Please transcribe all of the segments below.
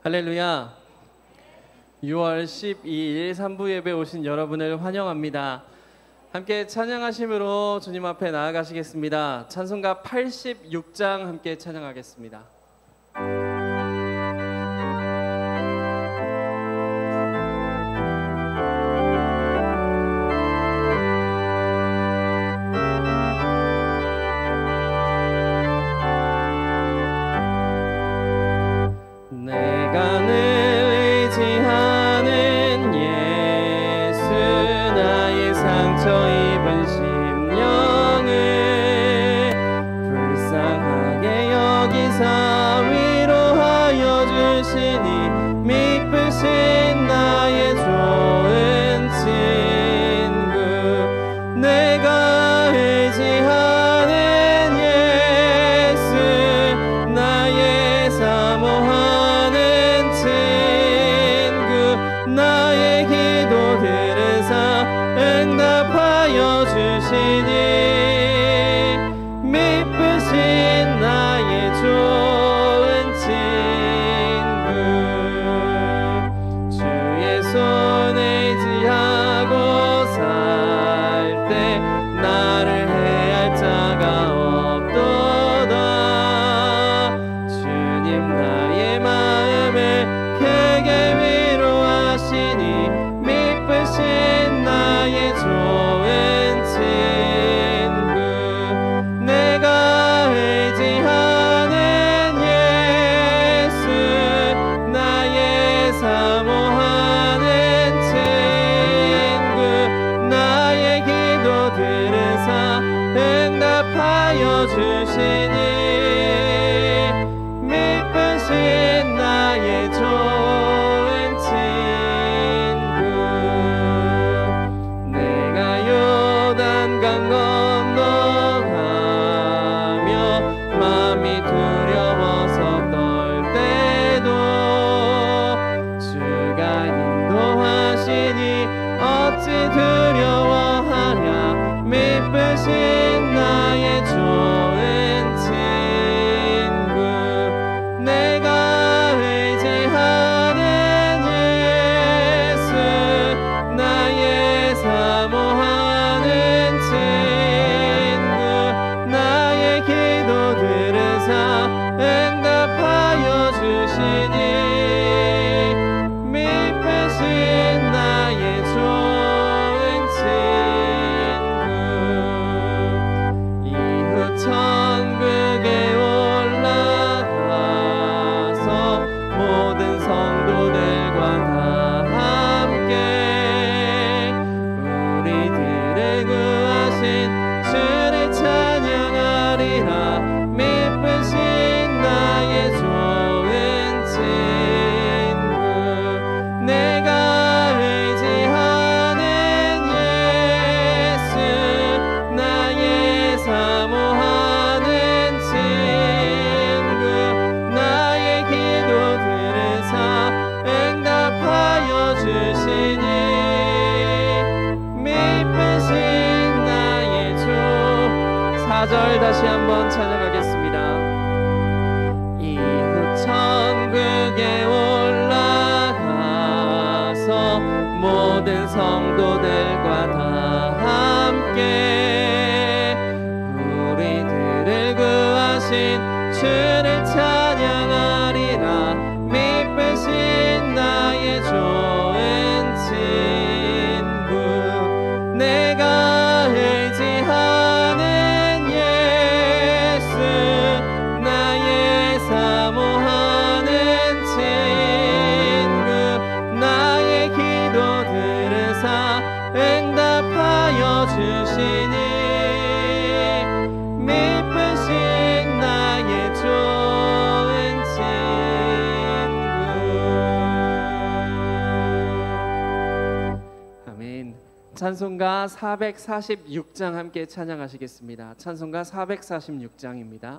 할렐루야. 6월 12일 3부 예배 오신 여러분을 환영합니다. 함께 찬양하심으로 주님 앞에 나아가시겠습니다. 찬송가 86장 함께 찬양하겠습니다. 내가 늘 의지하는 예수, 나의 상처 입은 심령을 불쌍하게 여기사 위로하여 주시니, 미쁘신 나의 좋은 친구. 내가 의지하는 예수, 나의 사모하는 나의 기도 들으사 응답하여 주시니, 미쁘신 나의 좋은 친구. 주의 손 의지하고 살 때 나를 해할 자가 없도다. 주님 나의 마음을 크게 위로하시니, 미쁘신 나의 좋은 친구. 내가 의지하는 예수, 나의 사모하는 친구. 나의 기도 들으사 응답하여 주시니, 미쁘신 나의 좋은 친구. 내가 요단강 건너가며 마음이 두려워서 떨 때도 주가 인도하시니 어찌 두려워하랴. 미쁘신 나의 좋은 친구. 내가 의지하는 예수, 나의 사모하는 친구. 나의 기도 들으사 응답하여 주시니, 미쁘신 나의 좋은 친구. 이후 천국에 올라가서 모든 성도들과 다 함께 우리들을 구하신 주를 찬양하리라. 미쁘신 나의 좋은 친구. 내가 의지하는 예수, 나의 사모하는 친구. 나의 기도 들으사 응답하여 주시니, 미쁘신 나의 주. 4절 다시 한번 찬양하겠습니다. 이후 천국에 올라가서 모든 성도들과 다 함께 우리들을 구하신 주를 찬양하리라. 미쁘신 나의 좋은 친구. 내가 의지하는 예수, 나의 사모하는 친구. 나의 기도 들으사 응답하여 주시니, 미쁘신 나의 좋은 친구. 아멘. 찬송가 446장 함께 찬양하시겠습니다. 찬송가 446장입니다.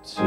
주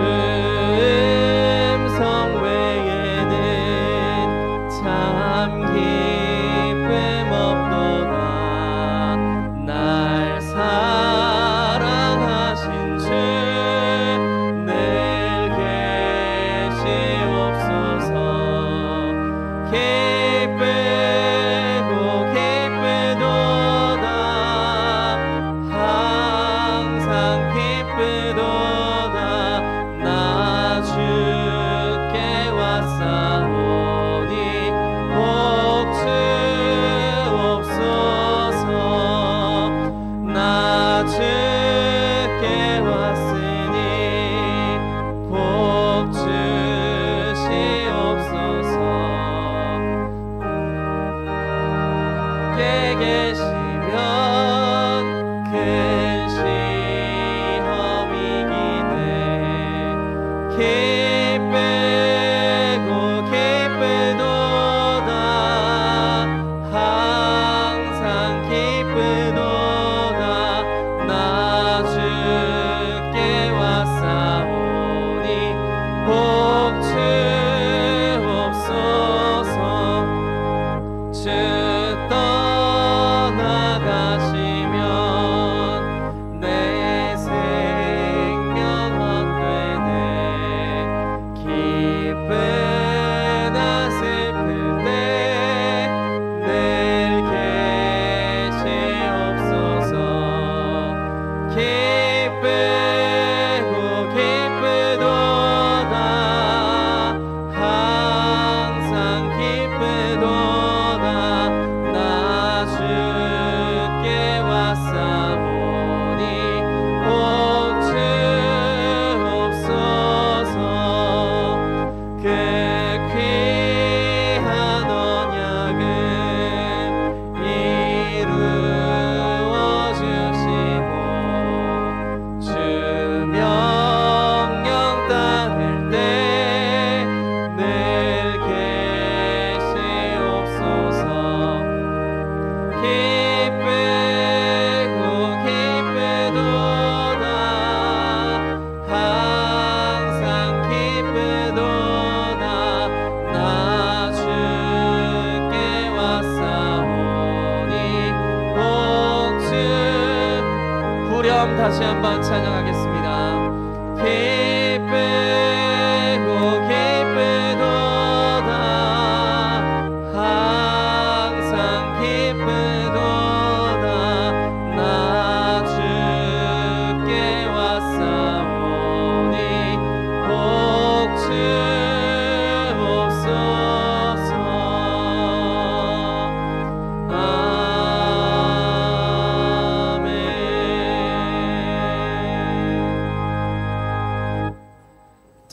다시 한번 찬양하겠습니다. 기쁘고 기쁘도다 항상 기쁘도다 나 주께 왔사오니 복 주옵소서.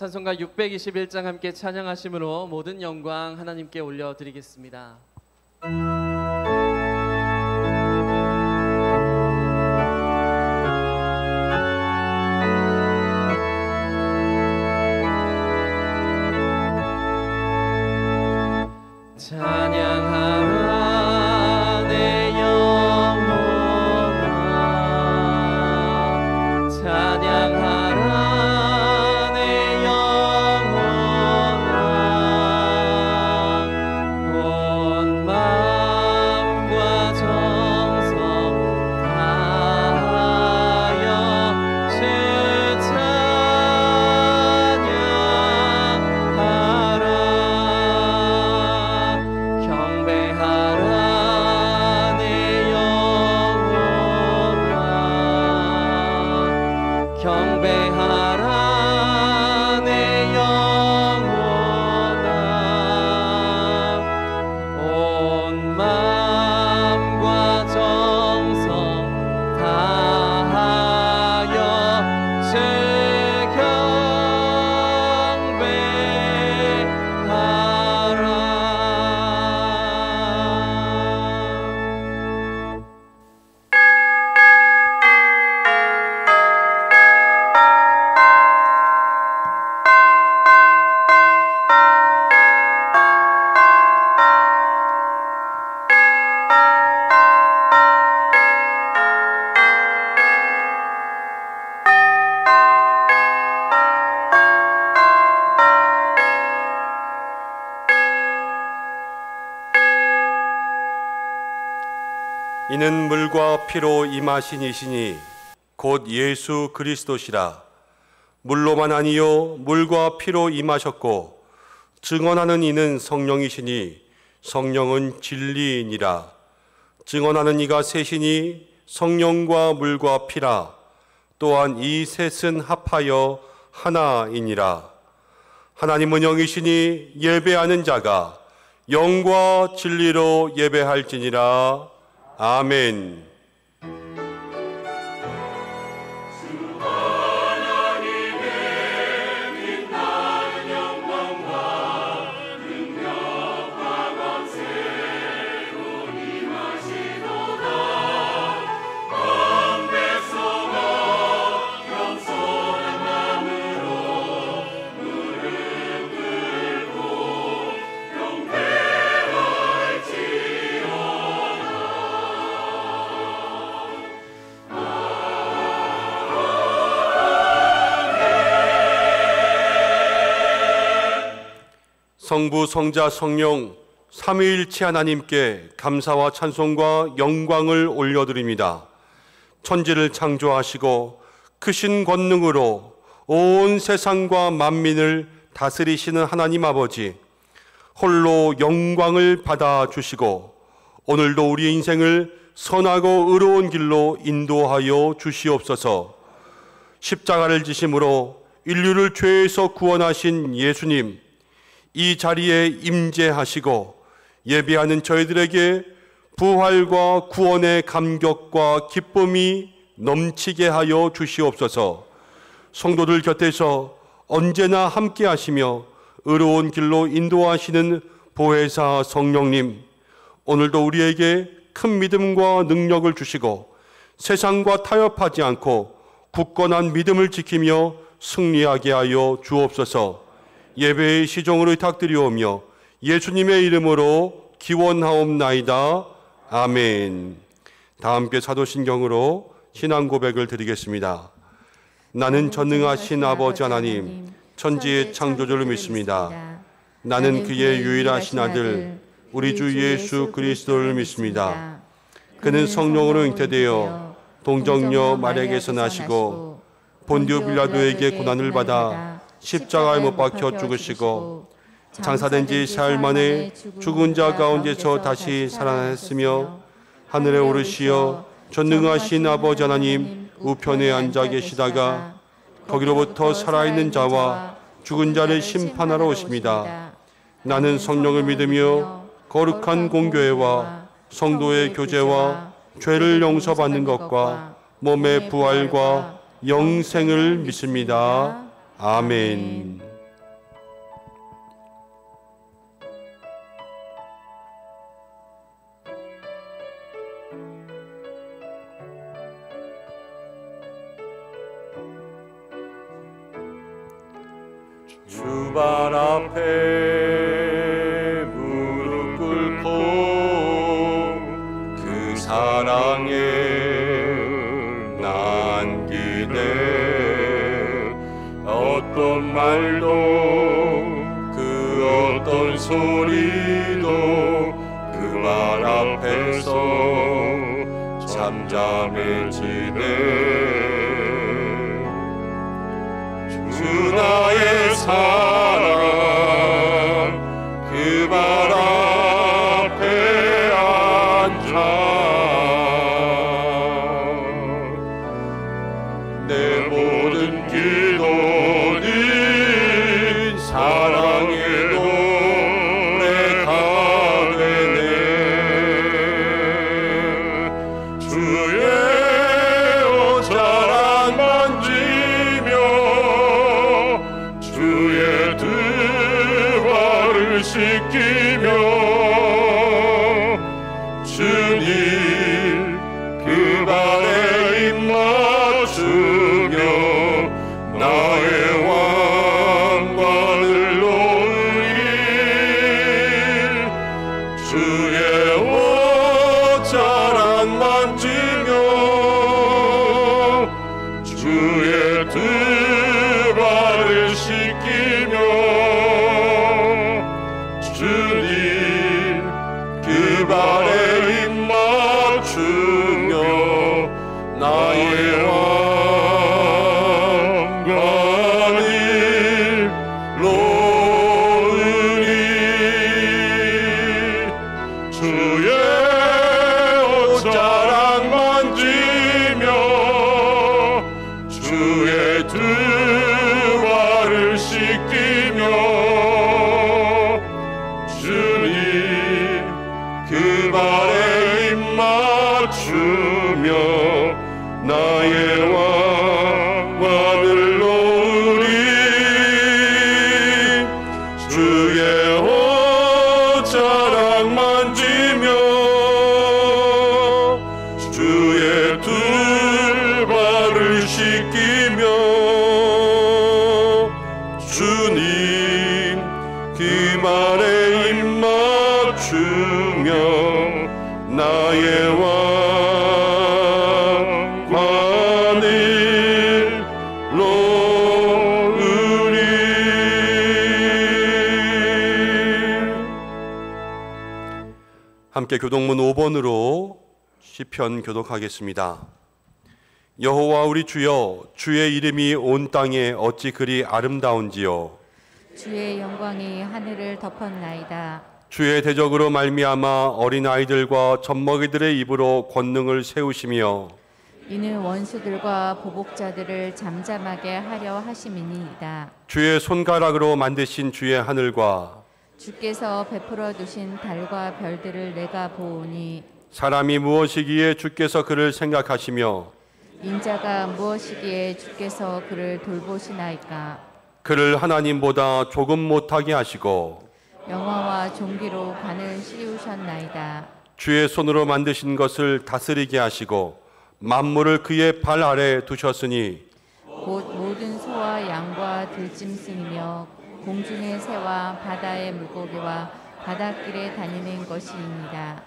찬송가 621장 함께 찬양하심으로 모든 영광 하나님께 올려드리겠습니다. 찬양하라 내 영혼아 찬양하라 경배하라 내 영혼아 온 마음과 정성 다하여 주 경배하라. 이는 물과 피로 임하신 이시니 곧 예수 그리스도시라. 물로만 아니요 물과 피로 임하셨고 증언하는 이는 성령이시니 성령은 진리이니라. 증언하는 이가 셋이니 성령과 물과 피라. 또한 이 셋은 합하여 하나이니라. 하나님은 영이시니 예배하는 자가 영과 진리로 예배할지니라. 아멘. 성부, 성자, 성령 삼위일체 하나님께 감사와 찬송과 영광을 올려드립니다. 천지를 창조하시고 크신 권능으로 온 세상과 만민을 다스리시는 하나님 아버지, 홀로 영광을 받아주시고 오늘도 우리의 인생을 선하고 의로운 길로 인도하여 주시옵소서. 십자가를 지심으로 인류를 죄에서 구원하신 예수님, 이 자리에 임재하시고 예배하는 저희들에게 부활과 구원의 감격과 기쁨이 넘치게 하여 주시옵소서. 성도들 곁에서 언제나 함께 하시며 의로운 길로 인도하시는 보혜사 성령님, 오늘도 우리에게 큰 믿음과 능력을 주시고 세상과 타협하지 않고 굳건한 믿음을 지키며 승리하게 하여 주옵소서. 예배의 시종으로 부탁드리오며 예수님의 이름으로 기원하옵나이다. 아멘. 다 함께 사도신경으로 신앙 고백을 드리겠습니다. 나는 전능하신 아버지 하나님, 천지의 창조주를 믿습니다. 나는 그의 유일하신 아들 우리 주 예수 그리스도를 믿습니다. 그는 성령으로 잉태되어 동정녀 마리아에게서 나시고 본디오 빌라도에게 고난을 받아 십자가에 못 박혀 죽으시고 장사된 지 사흘 만에 죽은 자 가운데서 다시 살아났으며 하늘에 오르시어 전능하신 아버지 하나님 우편에 앉아 계시다가 거기로부터 살아있는 자와 죽은 자를 심판하러 오십니다. 나는 성령을 믿으며 거룩한 공교회와 성도의 교제와 죄를 용서받는 것과 몸의 부활과 영생을 믿습니다. 아멘. 주발 앞에 무릎 꿇고 그 사랑에 남기네. 어떤 말도 그 어떤 소리도 그 말 앞에서 잠잠해지네. 주 나의 사랑 그 발 앞에 앉아 내 모든 기도는 사랑의 노래가 되네. 주의 옷자락 만지며 주의 두 발을 씻기며 주님 그 발에 입 맞추며 나의 왕관을 놓으리. 주의 옷자락 만지며 주의 두 발을 씻기며 주님 그 발에 입 맞추며 나의 왕관을 놓으리. 주의 옷자락 만지며 주의 두 발을 씻기며 주님 그 발에 입 맞추며 나의 왕관을 놓으리. 주의 옷자락 만지며 주의 두 발을 씻기며 주님 그 발에 입 맞추며 나의 왕관을 놓으리. 함께 교동문 5번으로 시편 교독하겠습니다. 여호와 우리 주여, 주의 이름이 온 땅에 어찌 그리 아름다운지요. 주의 영광이 하늘을 덮었나이다. 주의 대적으로 말미암아 어린아이들과 젖먹이들의 입으로 권능을 세우시며 이는 원수들과 보복자들을 잠잠하게 하려 하심이니이다. 주의 손가락으로 만드신 주의 하늘과 주께서 베풀어 두신 달과 별들을 내가 보오니 사람이 무엇이기에 주께서 그를 생각하시며 인자가 무엇이기에 주께서 그를 돌보시나이까. 그를 하나님보다 조금 못하게 하시고 영화와 종기로 관을 씌우셨나이다. 주의 손으로 만드신 것을 다스리게 하시고 만물을 그의 발 아래 두셨으니 곧 모든 소와 양과 들짐승이며 공중의 새와 바다의 물고기와 바닷길에 다니는 것이니이다.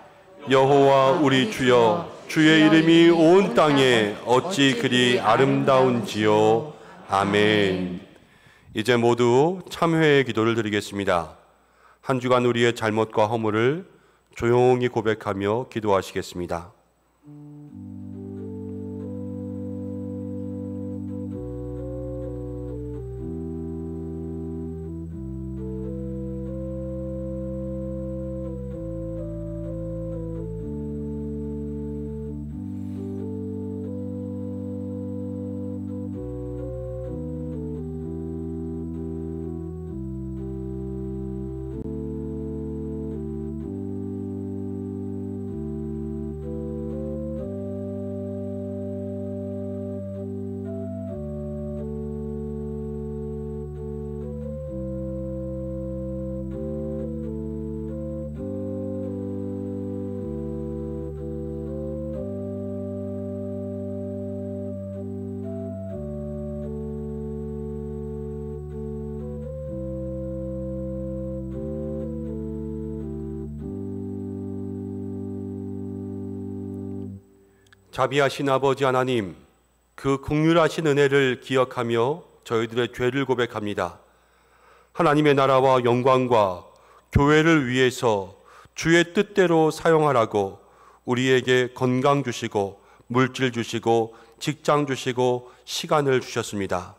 여호와 우리 주여, 주의 이름이 온 땅에 어찌 그리 아름다운지요. 아멘. 이제 모두 참회의 기도를 드리겠습니다. 한 주간 우리의 잘못과 허물을 조용히 고백하며 기도하시겠습니다. 자비하신 아버지 하나님, 그 긍휼하신 은혜를 기억하며 저희들의 죄를 고백합니다. 하나님의 나라와 영광과 교회를 위해서 주의 뜻대로 사용하라고 우리에게 건강 주시고 물질 주시고 직장 주시고 시간을 주셨습니다.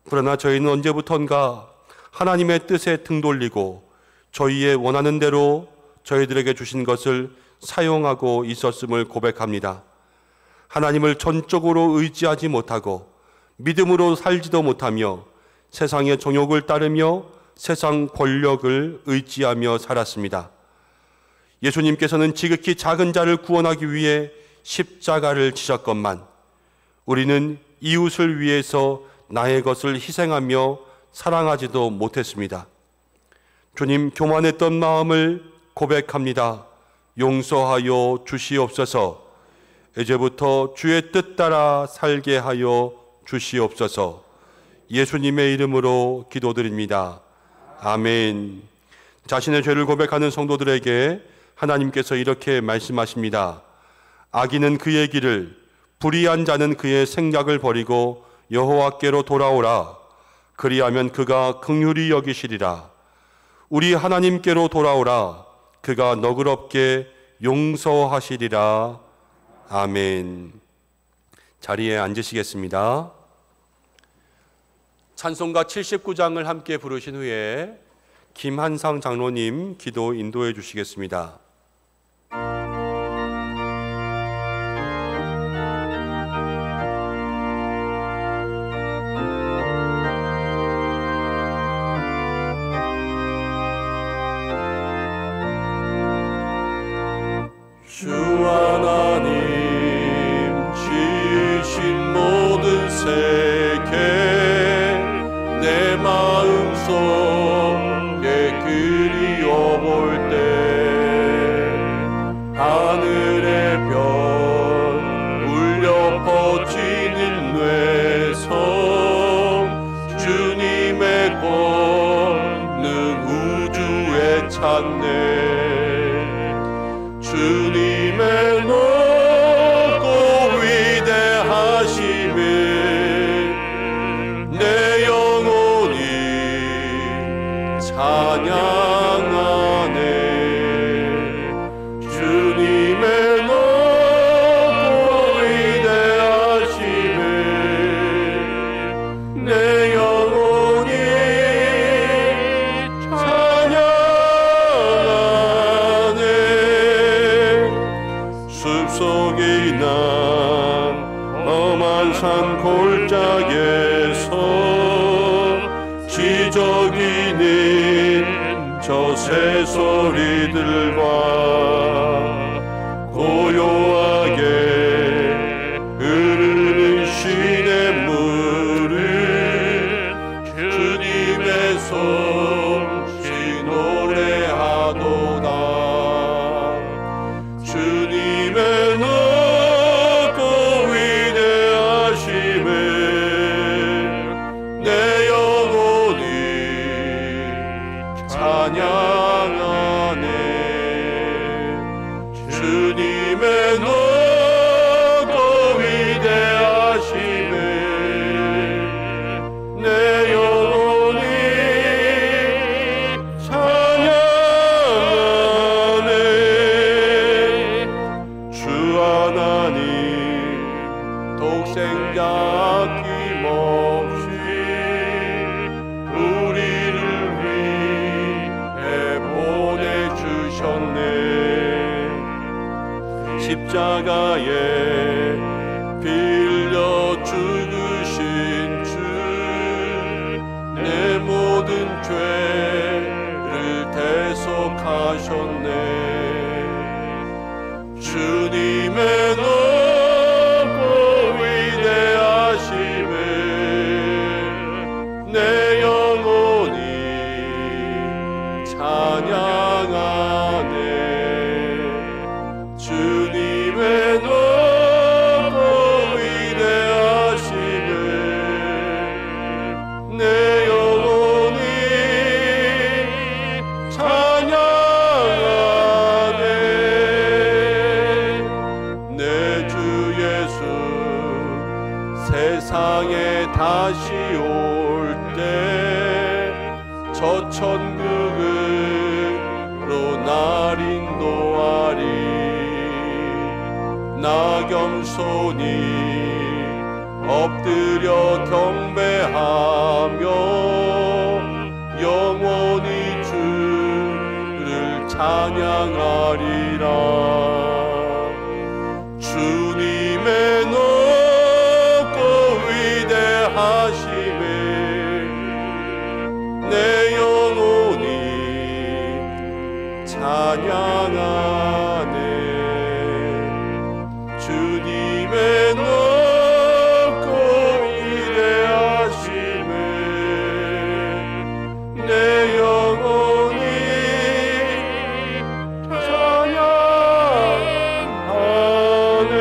그러나 저희는 언제부턴가 하나님의 뜻에 등 돌리고 저희의 원하는 대로 저희들에게 주신 것을 사용하고 있었음을 고백합니다. 하나님을 전적으로 의지하지 못하고 믿음으로 살지도 못하며 세상의 정욕을 따르며 세상 권력을 의지하며 살았습니다. 예수님께서는 지극히 작은 자를 구원하기 위해 십자가를 지셨건만 우리는 이웃을 위해서 나의 것을 희생하며 사랑하지도 못했습니다. 주님, 교만했던 마음을 고백합니다. 용서하여 주시옵소서. 이제부터 주의 뜻 따라 살게 하여 주시옵소서. 예수님의 이름으로 기도드립니다. 아멘. 자신의 죄를 고백하는 성도들에게 하나님께서 이렇게 말씀하십니다. 악인은 그의 길을, 불의한 자는 그의 생각을 버리고 여호와께로 돌아오라. 그리하면 그가 긍휼히 여기시리라. 우리 하나님께로 돌아오라. 그가 너그럽게 용서하시리라. 아멘. 자리에 앉으시겠습니다. 찬송가 79장을 함께 부르신 후에 김한상 장로님 기도 인도해 주시겠습니다. 주 하나님 지으신 모든 세계 내 마음속에 그리워볼 때 하늘의 별 울려 퍼지는 뇌성 주님의 권능 우주에 찾네. 주님의 높고 위대하심을 내 영혼이 찬양하네. 저 새소리들과 고요하게 흐르는 시냇물은 주님의 솜씨 노래하도다. 주님의 높고 위대하심을 내 영혼이 찬양하네. 주님의 높고 위대하심을 내 영혼이 찬양하네. 주 하나님 독생자 아낌없이 우리를 위해 보내주셨네. 십자가에 빌려 죽으신 주 내 모든 죄를 대속하셨네. 주님의 높고 위대하심을 내 영혼이 찬양하네. 주님의 높고 위대하심을 내 영혼이 찬양하네. 내 주 예수 세상에 다시 올 때 저 천국으로 날 인도하리. 나 겸손히 엎드려 경배하며 영원히 주를 찬양하리라. 주님의 높고 위대하심을 내 영혼이 찬양하네. 주님의 높고 위대하심을 내 영혼이 찬양하네.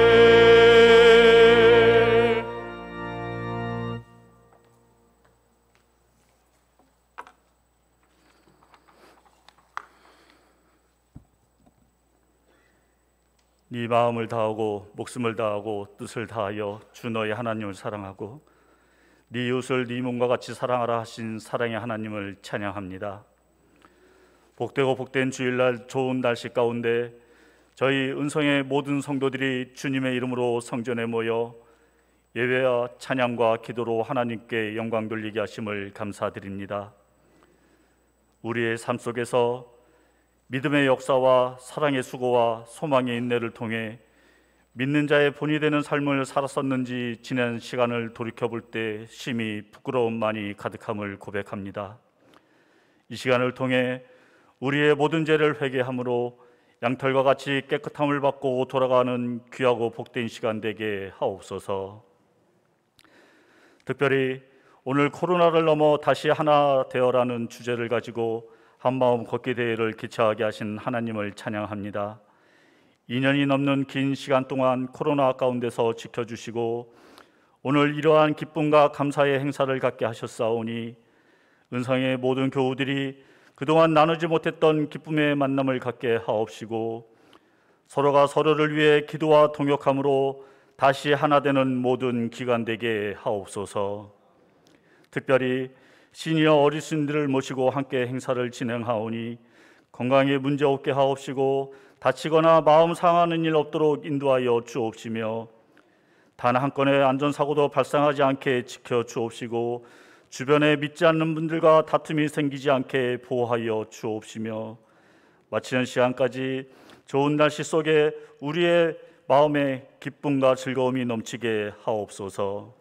네 마음을 다하고 목숨을 다하고 뜻을 다하여 주 너의 하나님을 사랑하고 네 이웃을 네 몸과 같이 사랑하라 하신 사랑의 하나님을 찬양합니다. 복되고 복된 주일날 좋은 날씨 가운데 저희 은성의 모든 성도들이 주님의 이름으로 성전에 모여 예배와 찬양과 기도로 하나님께 영광 돌리게 하심을 감사드립니다. 우리의 삶 속에서 믿음의 역사와 사랑의 수고와 소망의 인내를 통해 믿는 자의 본이 되는 삶을 살았었는지 지난 시간을 돌이켜볼 때 심히 부끄러움만이 가득함을 고백합니다. 이 시간을 통해 우리의 모든 죄를 회개함으로 양털과 같이 깨끗함을 받고 돌아가는 귀하고 복된 시간 되게 하옵소서. 특별히 오늘 코로나를 넘어 다시 하나 되어라는 주제를 가지고 한마음 걷기 대회를 개최하게 하신 하나님을 찬양합니다. 2년이 넘는 긴 시간 동안 코로나 가운데서 지켜주시고 오늘 이러한 기쁨과 감사의 행사를 갖게 하셨사오니 은성의 모든 교우들이 그동안 나누지 못했던 기쁨의 만남을 갖게 하옵시고 서로가 서로를 위해 기도와 동역함으로 다시 하나 되는 모든 기간 되게 하옵소서. 특별히 시니어 어르신들을 모시고 함께 행사를 진행하오니 건강에 문제 없게 하옵시고 다치거나 마음 상하는 일 없도록 인도하여 주옵시며 단 한 건의 안전사고도 발생하지 않게 지켜 주옵시고 주변에 믿지 않는 분들과 다툼이 생기지 않게 보호하여 주옵시며 마치는 시간까지 좋은 날씨 속에 우리의 마음에 기쁨과 즐거움이 넘치게 하옵소서.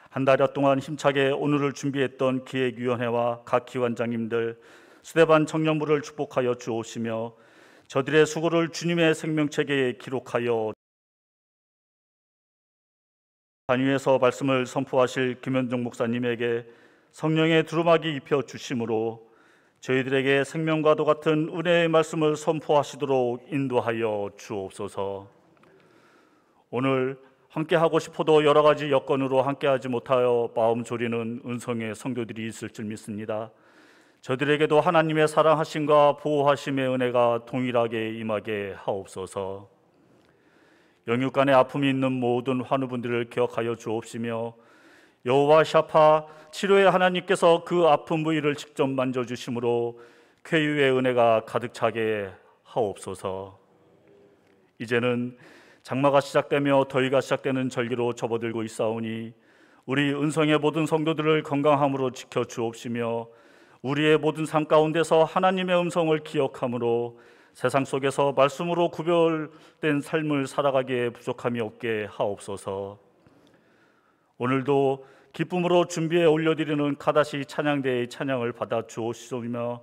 한 달여 동안 힘차게 오늘을 준비했던 기획위원회와 각 기관장님들 스데반 청년부를 축복하여 주옵시며 저들의 수고를 주님의 생명책에 기록하여 단위에서 말씀을 선포하실 김현종 목사님에게 성령의 두루마기 입혀 주심으로 저희들에게 생명과도 같은 은혜의 말씀을 선포하시도록 인도하여 주옵소서. 오늘 함께하고 싶어도 여러 가지 여건으로 함께하지 못하여 마음 졸이는 은성의 성도들이 있을 줄 믿습니다. 저들에게도 하나님의 사랑하심과 보호하심의 은혜가 동일하게 임하게 하옵소서. 영육간의 아픔이 있는 모든 환우분들을 기억하여 주옵시며 여호와 샤파 치료의 하나님께서 그 아픈 부위를 직접 만져주심으로 쾌유의 은혜가 가득 차게 하옵소서. 이제는 장마가 시작되며 더위가 시작되는 절기로 접어들고 있사오니 우리 은성의 모든 성도들을 건강함으로 지켜 주옵시며 우리의 모든 삶 가운데서 하나님의 음성을 기억함으로 세상 속에서 말씀으로 구별된 삶을 살아가기에 부족함이 없게 하옵소서. 오늘도 기쁨으로 준비해 올려드리는 카다시 찬양대의 찬양을 받아 주옵시며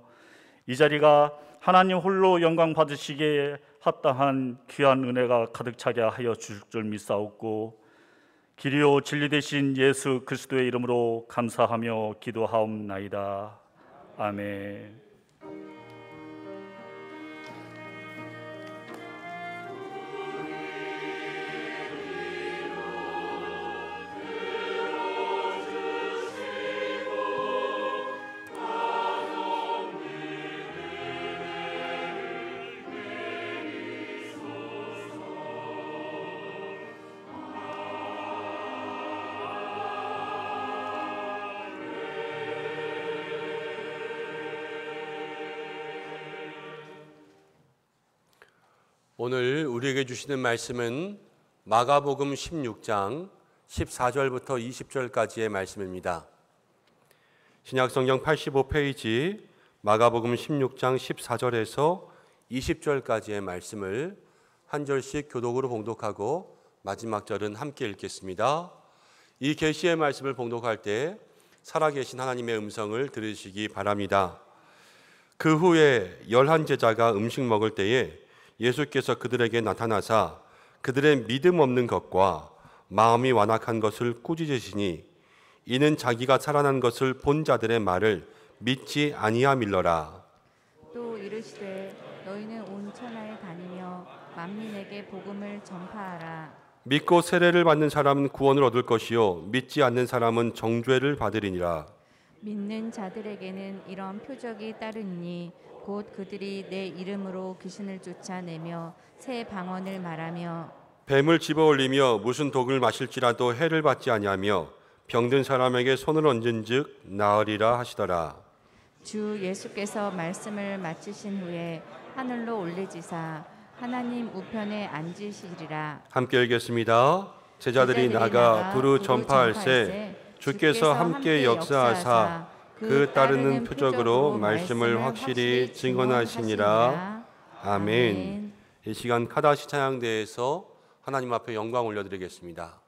이 자리가 하나님 홀로 영광 받으시기에 합당한 귀한 은혜가 가득 차게 하여 주실 줄 믿사옵고 길이요 진리 되신 예수 그리스도의 이름으로 감사하며 기도하옵나이다. 아멘. 오늘 우리에게 주시는 말씀은 마가복음 16장 14절부터 20절까지의 말씀입니다. 신약성경 85페이지 마가복음 16장 14절에서 20절까지의 말씀을 한 절씩 교독으로 봉독하고 마지막 절은 함께 읽겠습니다. 이 계시의 말씀을 봉독할 때 살아계신 하나님의 음성을 들으시기 바랍니다. 그 후에 11 제자가 음식 먹을 때에 예수께서 그들에게 나타나사 그들의 믿음 없는 것과 마음이 완악한 것을 꾸짖으시니 이는 자기가 살아난 것을 본 자들의 말을 믿지 아니함일러라. 또 이르시되 너희는 온 천하에 다니며 만민에게 복음을 전파하라. 믿고 세례를 받는 사람은 구원을 얻을 것이요 믿지 않는 사람은 정죄를 받으리니라. 믿는 자들에게는 이런 표적이 따르니 곧 그들이 내 이름으로 귀신을 쫓아내며 새 방언을 말하며 뱀을 집어올리며 무슨 독을 마실지라도 해를 받지 아니하며 병든 사람에게 손을 얹은즉 나으리라 하시더라. 주 예수께서 말씀을 마치신 후에 하늘로 올리지사 하나님 우편에 앉으시리라. 함께 읽겠습니다. 제자들이 나가 두루 전파할세 주께서 함께 역사하사 그 따르는 표적으로 말씀을 확실히 증언하시니라. 아멘. 이 시간 카다시 찬양대에서 하나님 앞에 영광 올려드리겠습니다.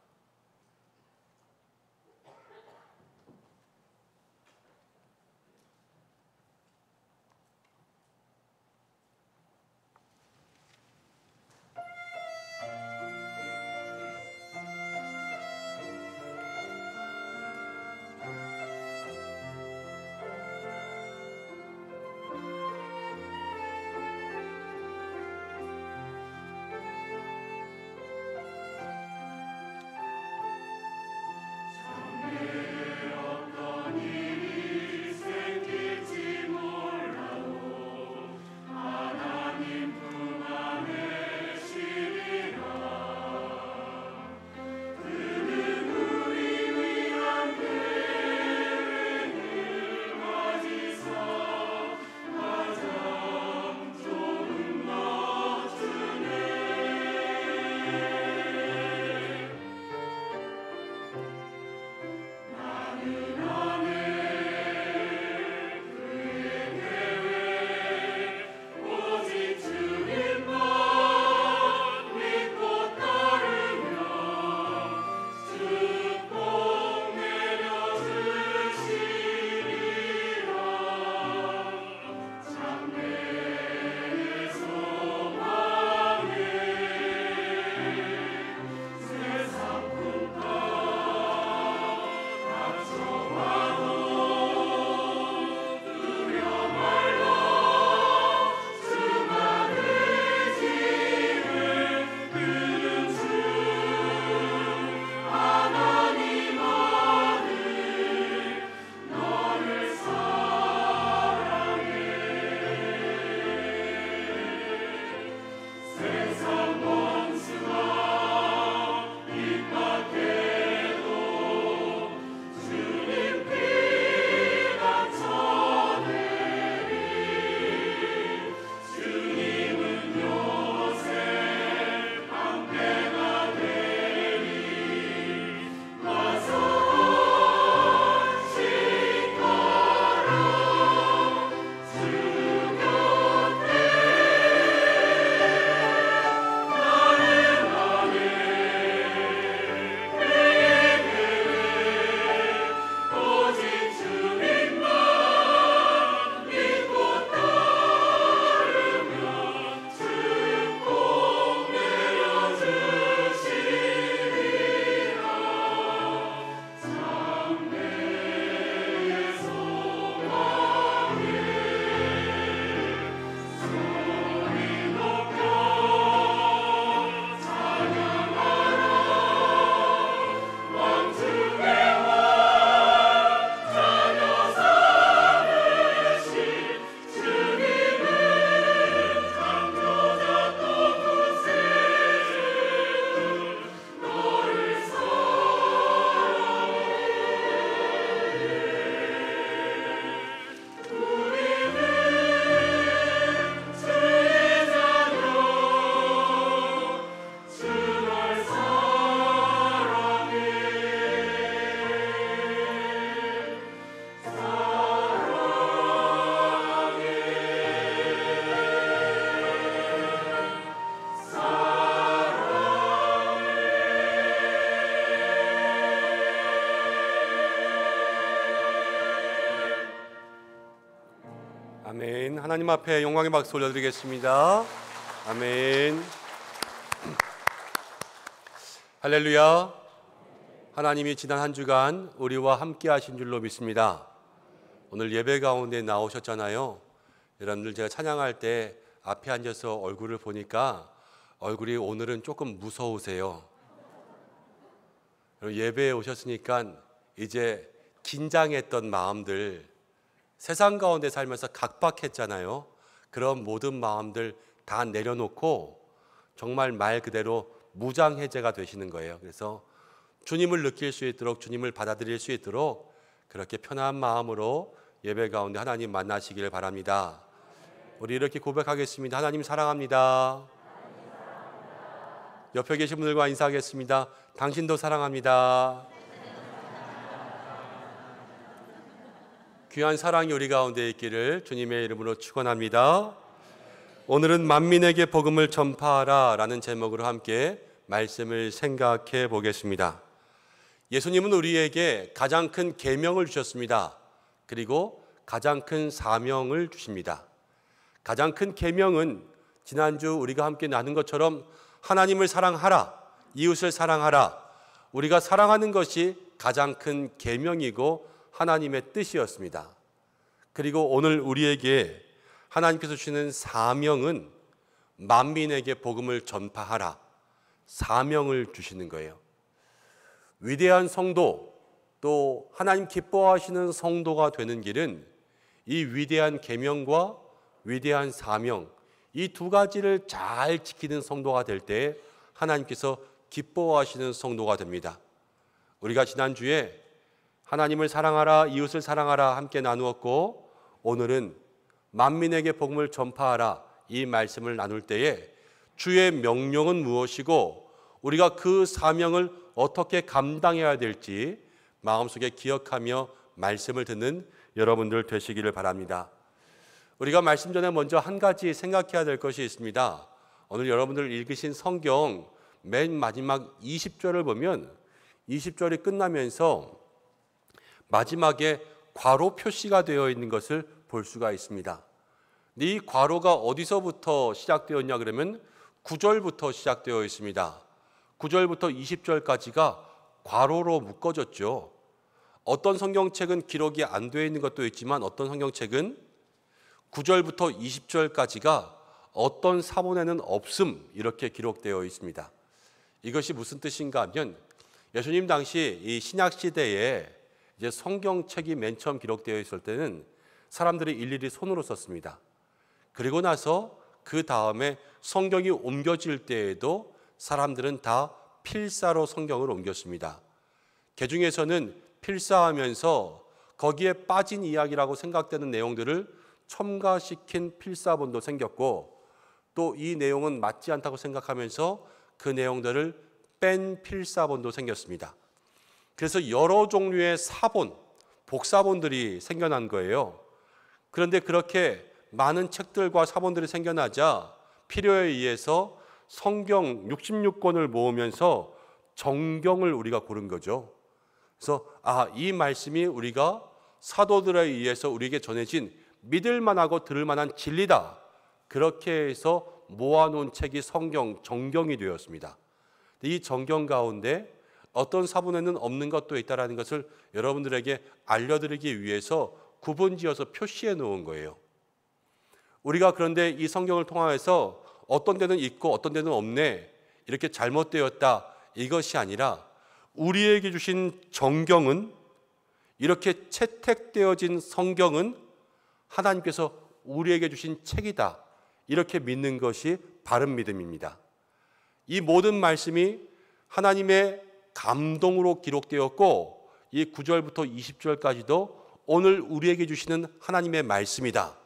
아멘. 하나님 앞에 영광의 박수 올려드리겠습니다. 아멘. 할렐루야. 하나님이 지난 한 주간 우리와 함께 하신 줄로 믿습니다. 오늘 예배 가운데 나오셨잖아요. 여러분들 제가 찬양할 때 앞에 앉아서 얼굴을 보니까 얼굴이 오늘은 조금 무서우세요. 예배에 오셨으니까 이제 긴장했던 마음들, 세상 가운데 살면서 각박했잖아요. 그런 모든 마음들 다 내려놓고 정말 말 그대로 무장해제가 되시는 거예요. 그래서 주님을 느낄 수 있도록, 주님을 받아들일 수 있도록 그렇게 편한 마음으로 예배 가운데 하나님 만나시기를 바랍니다. 우리 이렇게 고백하겠습니다. 하나님 사랑합니다. 옆에 계신 분들과 인사하겠습니다. 당신도 사랑합니다. 귀한 사랑이 우리 가운데 있기를 주님의 이름으로 축원합니다. 오늘은 만민에게 복음을 전파하라 라는 제목으로 함께 말씀을 생각해 보겠습니다. 예수님은 우리에게 가장 큰 계명을 주셨습니다. 그리고 가장 큰 사명을 주십니다. 가장 큰 계명은 지난주 우리가 함께 나눈 것처럼 하나님을 사랑하라, 이웃을 사랑하라. 우리가 사랑하는 것이 가장 큰 계명이고 하나님의 뜻이었습니다. 그리고 오늘 우리에게 하나님께서 주시는 사명은 만민에게 복음을 전파하라. 사명을 주시는 거예요. 위대한 성도, 또 하나님 기뻐하시는 성도가 되는 길은 이 위대한 계명과 위대한 사명, 이 두 가지를 잘 지키는 성도가 될 때 하나님께서 기뻐하시는 성도가 됩니다. 우리가 지난주에 하나님을 사랑하라, 이웃을 사랑하라 함께 나누었고, 오늘은 만민에게 복음을 전파하라 이 말씀을 나눌 때에 주의 명령은 무엇이고 우리가 그 사명을 어떻게 감당해야 될지 마음속에 기억하며 말씀을 듣는 여러분들 되시기를 바랍니다. 우리가 말씀 전에 먼저 한 가지 생각해야 될 것이 있습니다. 오늘 여러분들 읽으신 성경 맨 마지막 20절을 보면 20절이 끝나면서 마지막에 괄호 표시가 되어 있는 것을 볼 수가 있습니다. 이 괄호가 어디서부터 시작되었냐 그러면 9절부터 시작되어 있습니다. 9절부터 20절까지가 괄호로 묶어졌죠. 어떤 성경책은 기록이 안 되어 있는 것도 있지만 어떤 성경책은 9절부터 20절까지가 어떤 사본에는 없음 이렇게 기록되어 있습니다. 이것이 무슨 뜻인가 하면 예수님 당시 이 신약 시대에 이제 성경책이 맨 처음 기록되어 있을 때는 사람들이 일일이 손으로 썼습니다. 그리고 나서 그 다음에 성경이 옮겨질 때에도 사람들은 다 필사로 성경을 옮겼습니다. 개중에서는 필사하면서 거기에 빠진 이야기라고 생각되는 내용들을 첨가시킨 필사본도 생겼고, 또 이 내용은 맞지 않다고 생각하면서 그 내용들을 뺀 필사본도 생겼습니다. 그래서 여러 종류의 사본, 복사본들이 생겨난 거예요. 그런데 그렇게 많은 책들과 사본들이 생겨나자 필요에 의해서 성경 66권을 모으면서 정경을 우리가 고른 거죠. 그래서 이 말씀이 우리가 사도들에 의해서 우리에게 전해진 믿을만하고 들을만한 진리다. 그렇게 해서 모아놓은 책이 성경, 정경이 되었습니다. 이 정경 가운데 어떤 사본에는 없는 것도 있다는 것을 여러분들에게 알려드리기 위해서 구분지어서 표시해 놓은 거예요. 우리가 그런데 이 성경을 통하여서 어떤 데는 있고 어떤 데는 없네, 이렇게 잘못되었다, 이것이 아니라 우리에게 주신 정경은, 이렇게 채택되어진 성경은 하나님께서 우리에게 주신 책이다, 이렇게 믿는 것이 바른 믿음입니다. 이 모든 말씀이 하나님의 감동으로 기록되었고 이 9절부터 20절까지도 오늘 우리에게 주시는 하나님의 말씀이다.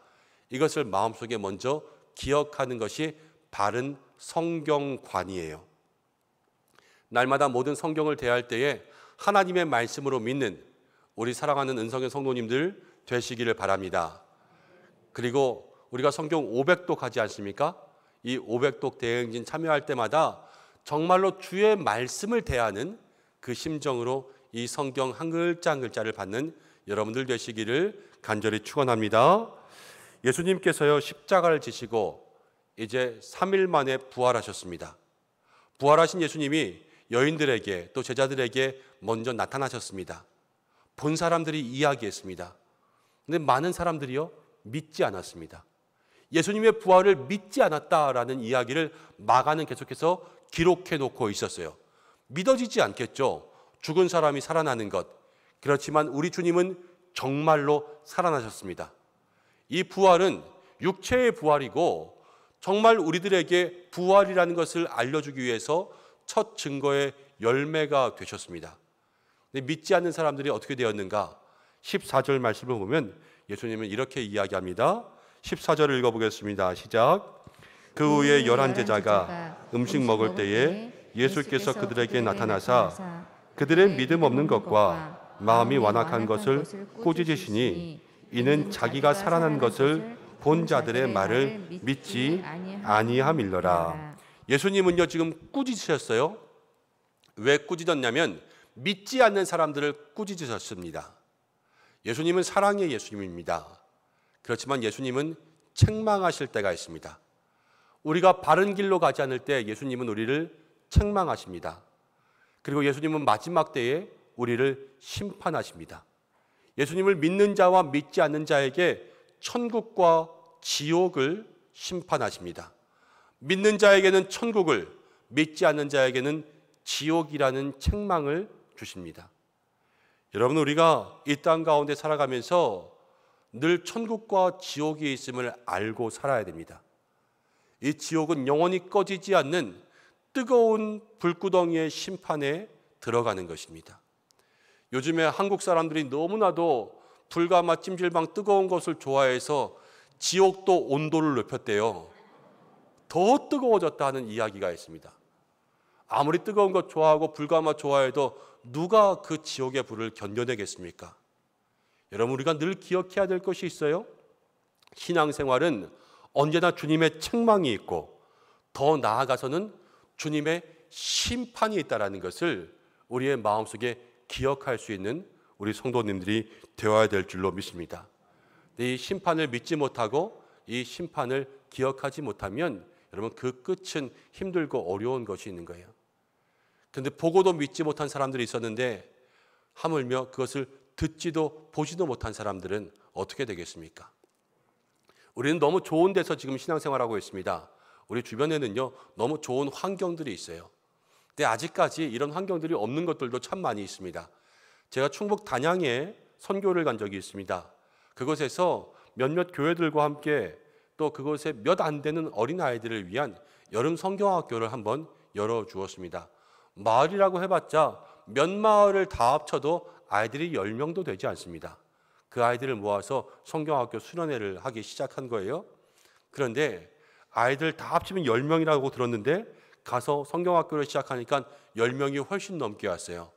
이것을 마음속에 먼저 기억하는 것이 바른 성경관이에요. 날마다 모든 성경을 대할 때에 하나님의 말씀으로 믿는 우리 사랑하는 은성의 성도님들 되시기를 바랍니다. 그리고 우리가 성경 500독 하지 않습니까? 이 500독 대행진 참여할 때마다 정말로 주의 말씀을 대하는 그 심정으로 이 성경 한 글자 한 글자를 받는 여러분들 되시기를 간절히 축원합니다. 예수님께서요 십자가를 지시고 이제 3일 만에 부활하셨습니다. 부활하신 예수님이 여인들에게 또 제자들에게 먼저 나타나셨습니다. 본 사람들이 이야기했습니다. 근데 많은 사람들이요 믿지 않았습니다. 예수님의 부활을 믿지 않았다라는 이야기를 마가는 계속해서 기록해 놓고 있었어요. 믿어지지 않겠죠. 죽은 사람이 살아나는 것. 그렇지만 우리 주님은 정말로 살아나셨습니다. 이 부활은 육체의 부활이고 정말 우리들에게 부활이라는 것을 알려주기 위해서 첫 증거의 열매가 되셨습니다. 근데 믿지 않는 사람들이 어떻게 되었는가? 14절 말씀을 보면 예수님은 이렇게 이야기합니다. 14절을 읽어보겠습니다. 시작. 그 후에 11제자가 음식 먹을 때에 예수께서 그들에게 나타나사 그들의 믿음 없는 것과 마음이 완악한 것을 꾸짖으시니 이는 자기가 살아난 것을 본 자들의 말을 믿지 아니함일러라. 예수님은요 지금 꾸짖으셨어요. 왜 꾸짖었냐면 믿지 않는 사람들을 꾸짖으셨습니다. 예수님은 사랑의 예수님입니다. 그렇지만 예수님은 책망하실 때가 있습니다. 우리가 바른 길로 가지 않을 때 예수님은 우리를 책망하십니다. 그리고 예수님은 마지막 때에 우리를 심판하십니다. 예수님을 믿는 자와 믿지 않는 자에게 천국과 지옥을 심판하십니다. 믿는 자에게는 천국을, 믿지 않는 자에게는 지옥이라는 책망을 주십니다. 여러분, 우리가 이 땅 가운데 살아가면서 늘 천국과 지옥이 있음을 알고 살아야 됩니다. 이 지옥은 영원히 꺼지지 않는 뜨거운 불구덩이의 심판에 들어가는 것입니다. 요즘에 한국 사람들이 너무나도 불가마 찜질방 뜨거운 것을 좋아해서 지옥도 온도를 높였대요. 더 뜨거워졌다 하는 이야기가 있습니다. 아무리 뜨거운 것 좋아하고 불가마 좋아해도 누가 그 지옥의 불을 견뎌내겠습니까? 여러분, 우리가 늘 기억해야 될 것이 있어요. 신앙생활은 언제나 주님의 책망이 있고 더 나아가서는 주님의 심판이 있다는 것을 우리의 마음속에 기억할 수 있는 우리 성도님들이 되어야 될 줄로 믿습니다. 이 심판을 믿지 못하고 이 심판을 기억하지 못하면 여러분 그 끝은 힘들고 어려운 것이 있는 거예요. 그런데 보고도 믿지 못한 사람들이 있었는데 하물며 그것을 듣지도 보지도 못한 사람들은 어떻게 되겠습니까? 우리는 너무 좋은 데서 지금 신앙생활하고 있습니다. 우리 주변에는요 너무 좋은 환경들이 있어요. 근데 아직까지 이런 환경들이 없는 것들도 참 많이 있습니다. 제가 충북 단양에 선교를 간 적이 있습니다. 그곳에서 몇몇 교회들과 함께 또 그곳에 몇 안 되는 어린아이들을 위한 여름 성경학교를 한번 열어주었습니다. 마을이라고 해봤자 몇 마을을 다 합쳐도 아이들이 10명도 되지 않습니다. 그 아이들을 모아서 성경학교 수련회를 하기 시작한 거예요. 그런데 아이들 다 합치면 10명이라고 들었는데 가서 성경학교를 시작하니까 10명이 훨씬 넘게 왔어요.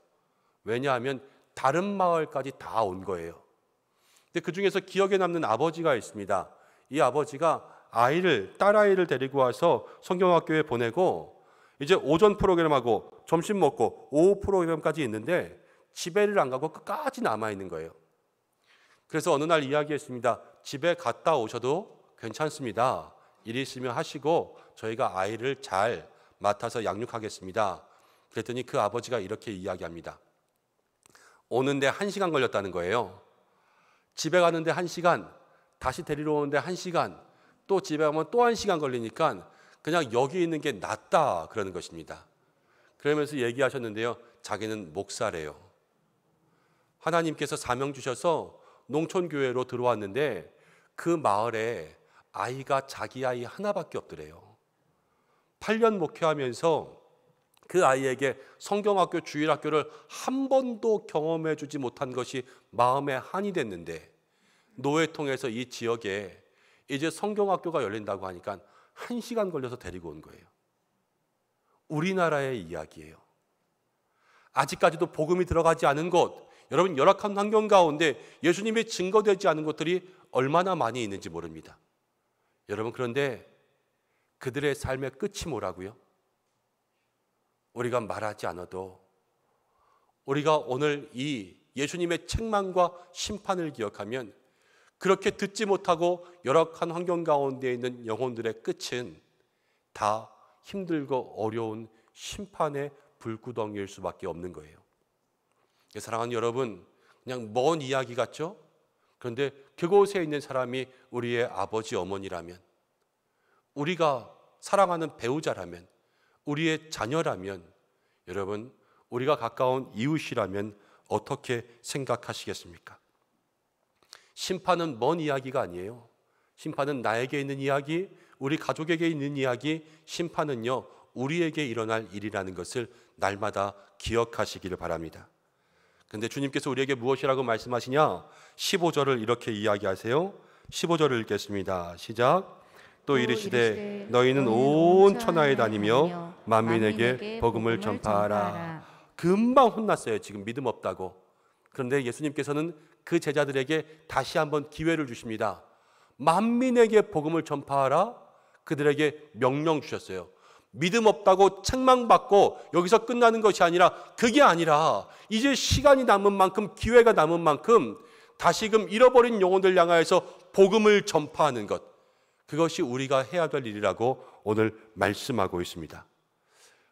왜냐하면 다른 마을까지 다 온 거예요. 근데 그 중에서 기억에 남는 아버지가 있습니다. 이 아버지가 딸아이를 데리고 와서 성경학교에 보내고 이제 오전 프로그램하고 점심 먹고 오후 프로그램까지 있는데 집에를 안 가고 끝까지 남아 있는 거예요. 그래서 어느 날 이야기했습니다. 집에 갔다 오셔도 괜찮습니다. 일이 있으면 하시고 저희가 아이를 잘 맡아서 양육하겠습니다. 그랬더니 그 아버지가 이렇게 이야기합니다. 오는데 1시간 걸렸다는 거예요. 집에 가는데 1시간, 다시 데리러 오는데 1시간, 또 집에 가면 또 1시간 걸리니까 그냥 여기 있는 게 낫다 그러는 것입니다. 그러면서 얘기하셨는데요. 자기는 목사래요. 하나님께서 사명 주셔서 농촌교회로 들어왔는데 그 마을에 아이가 자기 아이 하나밖에 없더래요. 8년 목회하면서 그 아이에게 성경학교, 주일학교를 한 번도 경험해 주지 못한 것이 마음에 한이 됐는데 노회통해서 이 지역에 이제 성경학교가 열린다고 하니까 1시간 걸려서 데리고 온 거예요. 우리나라의 이야기예요. 아직까지도 복음이 들어가지 않은 곳, 여러분 열악한 환경 가운데 예수님이 증거되지 않은 곳들이 얼마나 많이 있는지 모릅니다. 여러분, 그런데 그들의 삶의 끝이 뭐라고요? 우리가 말하지 않아도 우리가 오늘 이 예수님의 책망과 심판을 기억하면 그렇게 듣지 못하고 열악한 환경 가운데 있는 영혼들의 끝은 다 힘들고 어려운 심판의 불구덩이일 수밖에 없는 거예요. 사랑하는 여러분, 그냥 먼 이야기 같죠? 그런데 그곳에 있는 사람이 우리의 아버지 어머니라면, 우리가 사랑하는 배우자라면, 우리의 자녀라면, 여러분, 우리가 가까운 이웃이라면 어떻게 생각하시겠습니까? 심판은 먼 이야기가 아니에요. 심판은 나에게 있는 이야기, 우리 가족에게 있는 이야기, 심판은요, 우리에게 일어날 일이라는 것을 날마다 기억하시기를 바랍니다. 그런데 주님께서 우리에게 무엇이라고 말씀하시냐? 15절을 이렇게 이야기하세요. 15절을 읽겠습니다. 시작. 또 이르시되 너희는 온 천하에 다니며 만민에게 복음을 전파하라. 금방 혼났어요. 지금 믿음 없다고. 그런데 예수님께서는 그 제자들에게 다시 한번 기회를 주십니다. 만민에게 복음을 전파하라. 그들에게 명령 주셨어요. 믿음 없다고 책망받고 여기서 끝나는 것이 아니라, 그게 아니라 이제 시간이 남은 만큼, 기회가 남은 만큼 다시금 잃어버린 영혼들 향하여서 복음을 전파하는 것, 그것이 우리가 해야 될 일이라고 오늘 말씀하고 있습니다.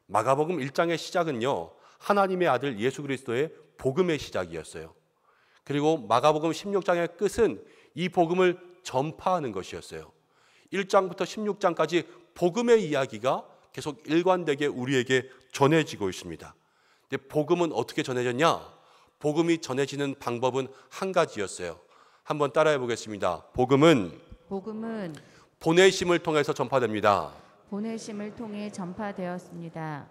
마가복음 1장의 시작은요, 하나님의 아들 예수 그리스도의 복음의 시작이었어요. 그리고 마가복음 16장의 끝은 이 복음을 전파하는 것이었어요. 1장부터 16장까지 복음의 이야기가 계속 일관되게 우리에게 전해지고 있습니다. 근데 복음은 어떻게 전해졌냐? 복음이 전해지는 방법은 한 가지였어요. 한번 따라해 보겠습니다. 복음은 보내심을 통해서 전파됩니다. 보내심을 통해 전파되었습니다.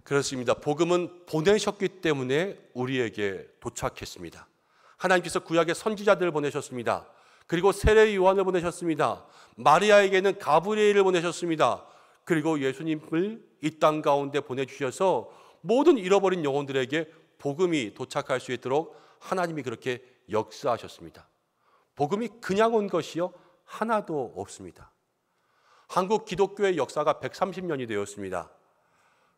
그렇습니다. 복음은 보내셨기 때문에 우리에게 도착했습니다. 하나님께서 구약의 선지자들을 보내셨습니다. 그리고 세례 요한을 보내셨습니다. 마리아에게는 가브리엘을 보내셨습니다. 그리고 예수님을 이 땅 가운데 보내주셔서 모든 잃어버린 영혼들에게 복음이 도착할 수 있도록 하나님이 그렇게 역사하셨습니다. 복음이 그냥 온 것이요, 하나도 없습니다. 한국 기독교의 역사가 130년이 되었습니다.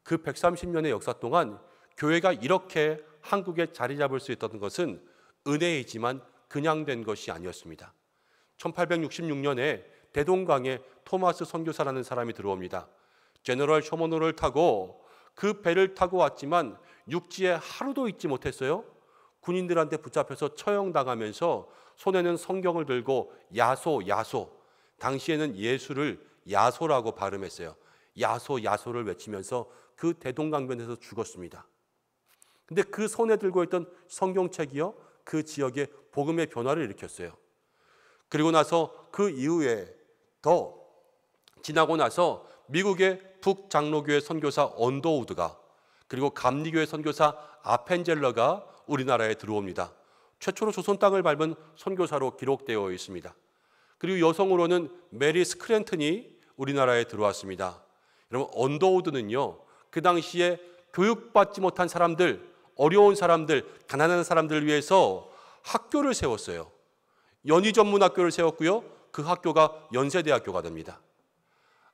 그 130년의 역사 동안 교회가 이렇게 한국에 자리 잡을 수 있었던 것은 은혜이지만 그냥 된 것이 아니었습니다. 1866년에 대동강에 토마스 선교사라는 사람이 들어옵니다. 제너럴 쇼머노를 타고 그 배를 타고 왔지만 육지에 하루도 있지 못했어요. 군인들한테 붙잡혀서 처형당하면서 손에는 성경을 들고 야소, 당시에는 예수를 야소라고 발음했어요. 야소를 외치면서 그 대동강변에서 죽었습니다. 근데 그 손에 들고 있던 성경책이요, 그 지역에 복음의 변화를 일으켰어요. 그리고 나서 그 이후에 더 지나고 나서 미국의 북장로교회 선교사 언더우드가, 그리고 감리교회 선교사 아펜젤러가 우리나라에 들어옵니다. 최초로 조선 땅을 밟은 선교사로 기록되어 있습니다. 그리고 여성으로는 메리 스크랜턴이 우리나라에 들어왔습니다. 여러분, 언더우드는요, 그 당시에 교육받지 못한 사람들, 어려운 사람들, 가난한 사람들을 위해서 학교를 세웠어요. 연희전문학교를 세웠고요, 그 학교가 연세대학교가 됩니다.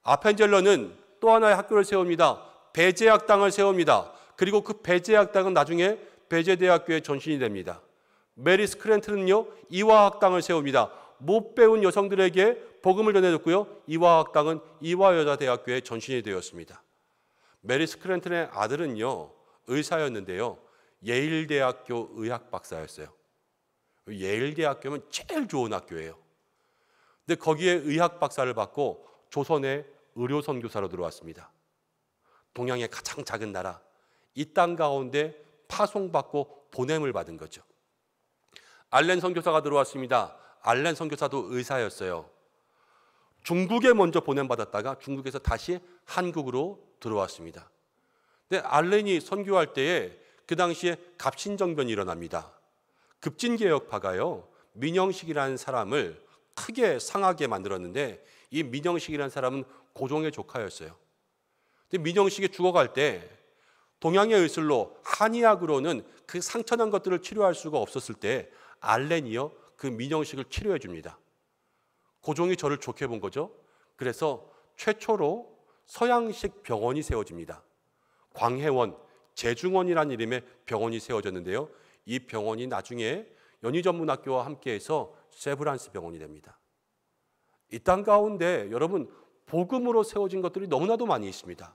아펜젤러는 또 하나의 학교를 세웁니다. 배제학당을 세웁니다. 그리고 그 배제학당은 나중에 배제대학교의 전신이 됩니다. 메리 스크랜턴은요, 이화학당을 세웁니다. 못 배운 여성들에게 복음을 전해줬고요, 이화학당은 이화여자대학교의 전신이 되었습니다. 메리 스크랜턴의 아들은요, 의사였는데요, 예일대학교 의학박사였어요. 예일대학교면 제일 좋은 학교예요. 근데 거기에 의학박사를 받고 조선의 의료선교사로 들어왔습니다. 동양의 가장 작은 나라, 이 땅 가운데 파송받고 보냄을 받은 거죠. 알렌 선교사가 들어왔습니다. 알렌 선교사도 의사였어요. 중국에 먼저 보냄받았다가 중국에서 다시 한국으로 들어왔습니다. 근데 알렌이 선교할 때에 그 당시에 갑신정변이 일어납니다. 급진개혁파가요, 민영식이라는 사람을 크게 상하게 만들었는데, 이 민영식이라는 사람은 고종의 조카였어요. 근데 민영식이 죽어갈 때 동양의 의술로, 한의학으로는 그 상처난 것들을 치료할 수가 없었을 때 알렌이요, 그 민영식을 치료해 줍니다. 고종이 저를 좋게 본 거죠. 그래서 최초로 서양식 병원이 세워집니다. 광해원, 제중원이라는 이름의 병원이 세워졌는데요, 이 병원이 나중에 연희전문학교와 함께해서 세브란스 병원이 됩니다. 이 땅 가운데 여러분 복음으로 세워진 것들이 너무나도 많이 있습니다.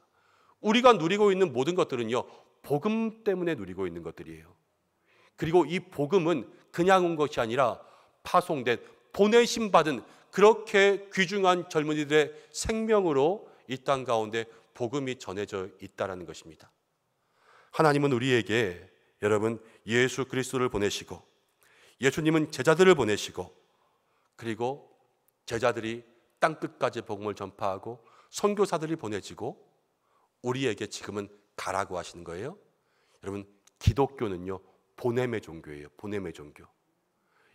우리가 누리고 있는 모든 것들은요, 복음 때문에 누리고 있는 것들이에요. 그리고 이 복음은 그냥 온 것이 아니라 파송된, 보내심 받은 그렇게 귀중한 젊은이들의 생명으로 이 땅 가운데 복음이 전해져 있다는 것입니다. 하나님은 우리에게 여러분 예수 그리스도를 보내시고, 예수님은 제자들을 보내시고, 그리고 제자들이 땅끝까지 복음을 전파하고 선교사들이 보내지고 우리에게 지금은 가라고 하시는 거예요. 여러분 기독교는요 보냄의 종교예요. 보냄의 종교.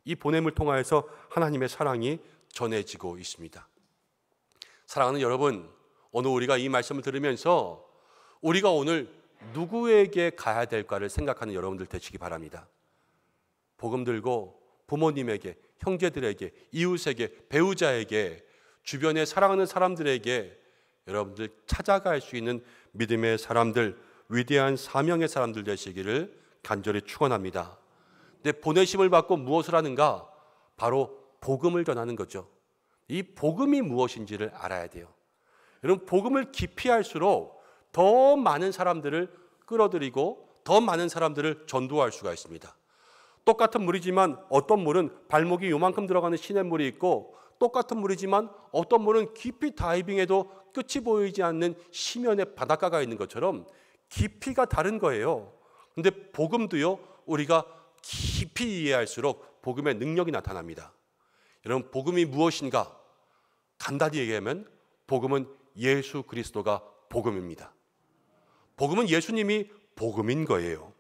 이 보냄을 통하여서 하나님의 사랑이 전해지고 있습니다. 사랑하는 여러분, 오늘 우리가 이 말씀을 들으면서 우리가 오늘 누구에게 가야 될까를 생각하는 여러분들 되시기 바랍니다. 복음 들고 부모님에게, 형제들에게, 이웃에게, 배우자에게, 주변에 사랑하는 사람들에게 여러분들 찾아갈 수 있는 믿음의 사람들, 위대한 사명의 사람들 되시기를 간절히 축원합니다. 근데 보내심을 받고 무엇을 하는가? 바로 복음을 전하는 거죠. 이 복음이 무엇인지를 알아야 돼요. 여러분 복음을 깊이 할수록 더 많은 사람들을 끌어들이고 더 많은 사람들을 전도할 수가 있습니다. 똑같은 물이지만 어떤 물은 발목이 요만큼 들어가는 시냇물이 있고, 똑같은 물이지만 어떤 물은 깊이 다이빙해도 끝이 보이지 않는 심연의 바닷가가 있는 것처럼 깊이가 다른 거예요. 근데 복음도요, 우리가 깊이 이해할수록 복음의 능력이 나타납니다. 여러분 복음이 무엇인가? 간단히 얘기하면 복음은 예수 그리스도가 복음입니다. 복음은 예수님이 복음인 거예요.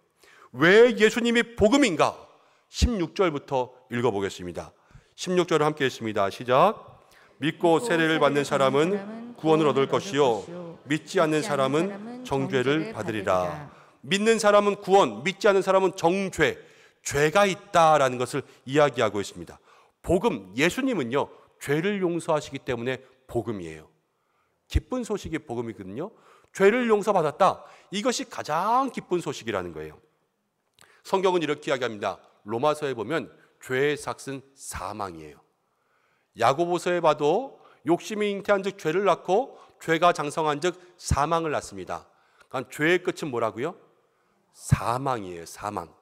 왜 예수님이 복음인가? 16절부터 읽어보겠습니다. 16절을 함께 했습니다. 시작. 믿고 세례를 받는 사람은 구원을 얻을 것이요 믿지 않는 사람은 정죄를 받으리라. 믿는 사람은 구원, 믿지 않는 사람은 정죄, 죄가 있다라는 것을 이야기하고 있습니다. 복음, 예수님은요 죄를 용서하시기 때문에 복음이에요. 기쁜 소식이 복음이거든요. 죄를 용서받았다, 이것이 가장 기쁜 소식이라는 거예요. 성경은 이렇게 이야기합니다. 로마서에 보면 죄의 삭은 사망이에요. 야고보서에 봐도 욕심이 잉태한 즉 죄를 낳고 죄가 장성한 즉 사망을 낳습니다. 그러니까 죄의 끝은 뭐라고요? 사망이에요. 사망.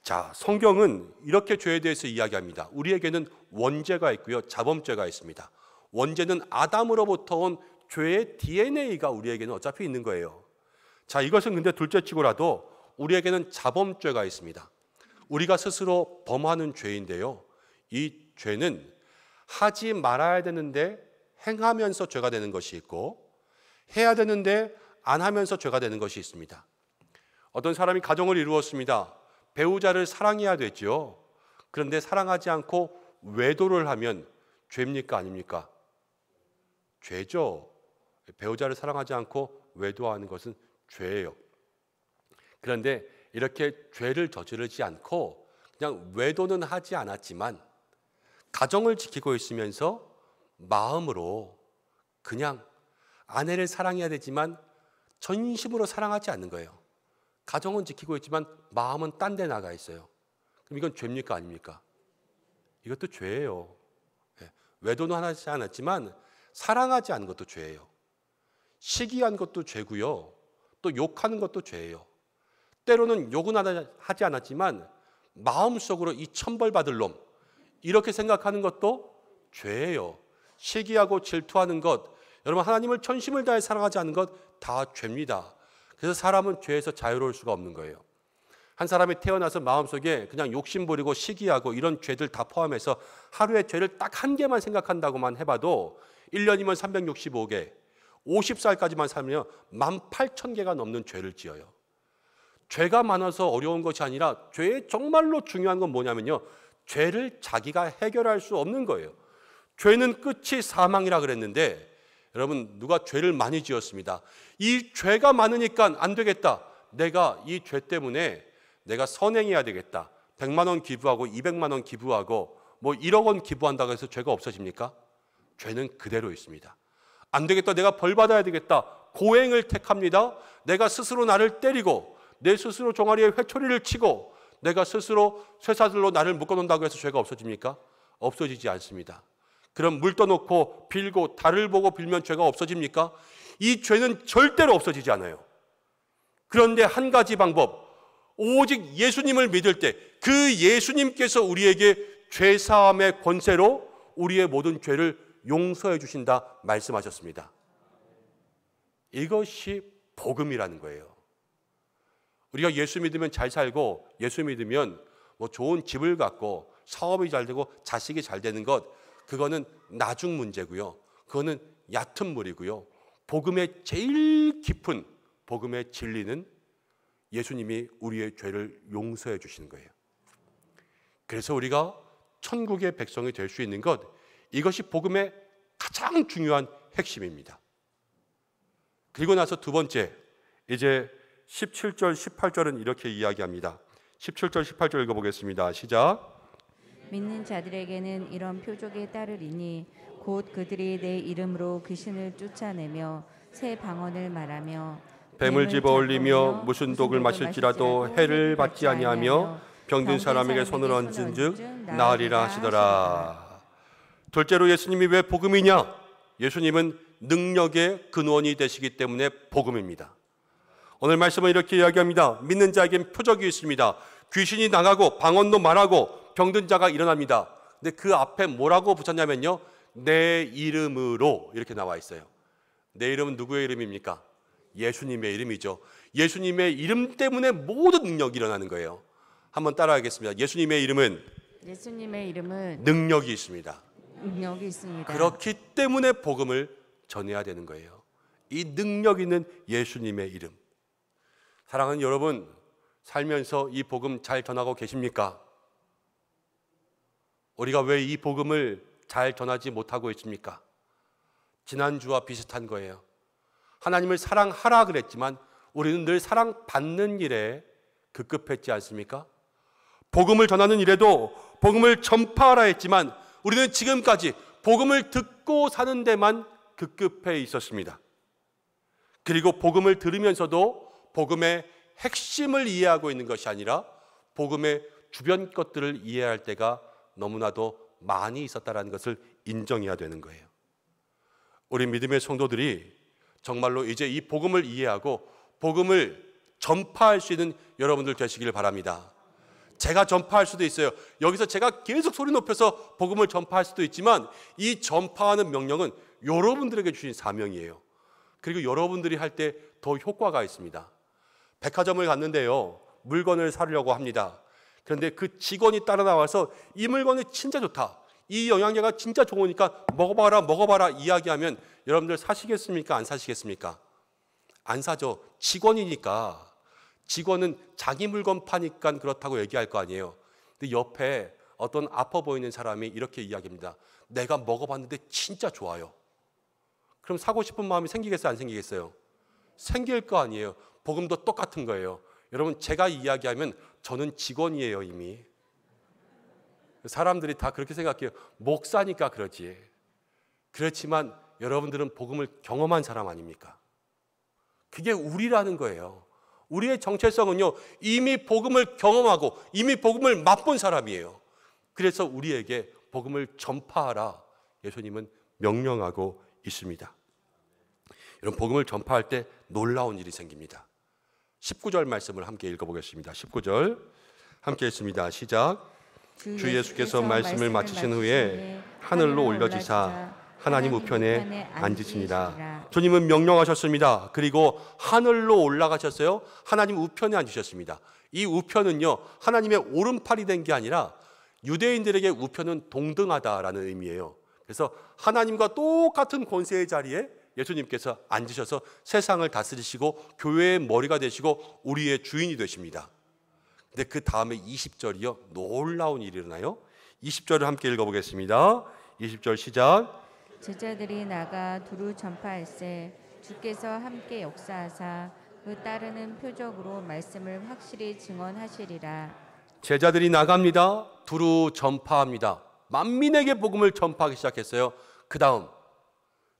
자, 성경은 이렇게 죄에 대해서 이야기합니다. 우리에게는 원죄가 있고요, 자범죄가 있습니다. 원죄는 아담으로부터 온 죄의 DNA가 우리에게는 어차피 있는 거예요. 자, 이것은 근데 둘째치고라도 우리에게는 자범죄가 있습니다. 우리가 스스로 범하는 죄인데요, 이 죄는 하지 말아야 되는데 행하면서 죄가 되는 것이 있고, 해야 되는데 안 하면서 죄가 되는 것이 있습니다. 어떤 사람이 가정을 이루었습니다. 배우자를 사랑해야 되죠. 그런데 사랑하지 않고 외도를 하면 죄입니까 아닙니까? 죄죠. 배우자를 사랑하지 않고 외도하는 것은 죄예요. 그런데 이렇게 죄를 저지르지 않고 그냥 외도는 하지 않았지만 가정을 지키고 있으면서 마음으로 그냥 아내를 사랑해야 되지만 전심으로 사랑하지 않는 거예요. 가정은 지키고 있지만 마음은 딴 데 나가 있어요. 그럼 이건 죄입니까 아닙니까? 이것도 죄예요. 외도는 하지 않았지만 사랑하지 않은 것도 죄예요. 시기한 것도 죄고요, 또 욕하는 것도 죄예요. 때로는 욕은 하지 않았지만 마음속으로 이 천벌받을 놈, 이렇게 생각하는 것도 죄예요. 시기하고 질투하는 것, 여러분 하나님을 전심을 다해 사랑하지 않는 것 다 죄입니다. 그래서 사람은 죄에서 자유로울 수가 없는 거예요. 한 사람이 태어나서 마음속에 그냥 욕심 부리고 시기하고 이런 죄들 다 포함해서 하루에 죄를 딱 한 개만 생각한다고만 해봐도 1년이면 365개, 50살까지만 살면 18,000개가 넘는 죄를 지어요. 죄가 많아서 어려운 것이 아니라 죄의 정말로 중요한 건 뭐냐면요, 죄를 자기가 해결할 수 없는 거예요. 죄는 끝이 사망이라 그랬는데 여러분 누가 죄를 많이 지었습니다. 이 죄가 많으니까 안 되겠다, 내가 이 죄 때문에 내가 선행해야 되겠다, 100만 원 기부하고 200만 원 기부하고 뭐 1억 원 기부한다고 해서 죄가 없어집니까? 죄는 그대로 있습니다. 안 되겠다, 내가 벌 받아야 되겠다, 고행을 택합니다. 내가 스스로 나를 때리고 내 스스로 종아리에 회초리를 치고 내가 스스로 쇠사슬로 나를 묶어놓는다고 해서 죄가 없어집니까? 없어지지 않습니다. 그럼 물 떠놓고 빌고 달을 보고 빌면 죄가 없어집니까? 이 죄는 절대로 없어지지 않아요. 그런데 한 가지 방법, 오직 예수님을 믿을 때 그 예수님께서 우리에게 죄사함의 권세로 우리의 모든 죄를 용서해 주신다 말씀하셨습니다. 이것이 복음이라는 거예요. 우리가 예수 믿으면 잘 살고 예수 믿으면 뭐 좋은 집을 갖고 사업이 잘 되고 자식이 잘 되는 것, 그거는 나중 문제고요. 그거는 얕은 물이고요. 복음의 제일 깊은 복음의 진리는 예수님이 우리의 죄를 용서해 주시는 거예요. 그래서 우리가 천국의 백성이 될 수 있는 것, 이것이 복음의 가장 중요한 핵심입니다. 그리고 나서 두 번째, 이제 17절, 18절은 이렇게 이야기합니다. 17절, 18절 읽어보겠습니다. 시작. 믿는 자들에게는 이런 표적이 따르리니 곧 그들이 내 이름으로 귀신을 쫓아내며 새 방언을 말하며 뱀을 집어 올리며 무슨 독을 마실지라도 해를 받지 아니하며 병든 사람에게 손을 얹은 즉 나으리라 하시더라. 둘째로 예수님이 왜 복음이냐? 예수님은 능력의 근원이 되시기 때문에 복음입니다. 오늘 말씀은 이렇게 이야기합니다. 믿는 자에겐 표적이 있습니다. 귀신이 나가고 방언도 말하고 병든 자가 일어납니다. 근데 그 앞에 뭐라고 붙였냐면요, 내 이름으로 이렇게 나와 있어요. 내 이름은 누구의 이름입니까? 예수님의 이름이죠. 예수님의 이름 때문에 모든 능력이 일어나는 거예요. 한번 따라하겠습니다. 예수님의 이름은 능력이 있습니다. 능력이 있습니다. 그렇기 때문에 복음을 전해야 되는 거예요. 이 능력 있는 예수님의 이름. 사랑하는 여러분, 살면서 이 복음 잘 전하고 계십니까? 우리가 왜 이 복음을 잘 전하지 못하고 있습니까? 지난주와 비슷한 거예요. 하나님을 사랑하라 그랬지만 우리는 늘 사랑받는 일에 급급했지 않습니까? 복음을 전하는 일에도 복음을 전파하라 했지만 우리는 지금까지 복음을 듣고 사는 데만 급급해 있었습니다. 그리고 복음을 들으면서도 복음의 핵심을 이해하고 있는 것이 아니라 복음의 주변 것들을 이해할 때가 너무나도 많이 있었다는 것을 인정해야 되는 거예요. 우리 믿음의 성도들이 정말로 이제 이 복음을 이해하고 복음을 전파할 수 있는 여러분들 되시길 바랍니다. 제가 전파할 수도 있어요. 여기서 제가 계속 소리 높여서 복음을 전파할 수도 있지만 이 전파하는 명령은 여러분들에게 주신 사명이에요. 그리고 여러분들이 할 때 더 효과가 있습니다. 백화점을 갔는데요, 물건을 사려고 합니다. 그런데 그 직원이 따라 나와서 이 물건이 진짜 좋다, 이 영양제가 진짜 좋으니까 먹어봐라 이야기하면 여러분들 사시겠습니까? 안 사시겠습니까? 안 사죠. 직원이니까. 직원은 자기 물건 파니까 그렇다고 얘기할 거 아니에요. 근데 옆에 어떤 아파 보이는 사람이 이렇게 이야기합니다. 내가 먹어봤는데 진짜 좋아요. 그럼 사고 싶은 마음이 생기겠어요? 안 생기겠어요? 생길 거 아니에요. 복음도 똑같은 거예요. 여러분, 제가 이야기하면 저는 직원이에요, 이미. 사람들이 다 그렇게 생각해요. 목사니까 그러지. 그렇지만 여러분들은 복음을 경험한 사람 아닙니까? 그게 우리라는 거예요. 우리의 정체성은요, 이미 복음을 경험하고 이미 복음을 맛본 사람이에요. 그래서 우리에게 복음을 전파하라 예수님은 명령하고 있습니다. 여러분, 복음을 전파할 때 놀라운 일이 생깁니다. 19절 말씀을 함께 읽어보겠습니다. 19절 함께 읽습니다. 시작. 주 예수께서 말씀을 마치신 후에 하늘로 올려지사 하나님 우편에 앉으시니라. 주님은 명령하셨습니다. 그리고 하늘로 올라가셨어요. 하나님 우편에 앉으셨습니다. 이 우편은요, 하나님의 오른팔이 된 게 아니라 유대인들에게 우편은 동등하다라는 의미예요. 그래서 하나님과 똑같은 권세의 자리에 예수님께서 앉으셔서 세상을 다스리시고 교회의 머리가 되시고 우리의 주인이 되십니다. 근데 그 다음에 20절이요, 놀라운 일이 일어나요. 20절을 함께 읽어보겠습니다. 20절 시작. 제자들이 나가 두루 전파할세 주께서 함께 역사하사 그 따르는 표적으로 말씀을 확실히 증언하시리라. 제자들이 나갑니다. 두루 전파합니다. 만민에게 복음을 전파하기 시작했어요. 그 다음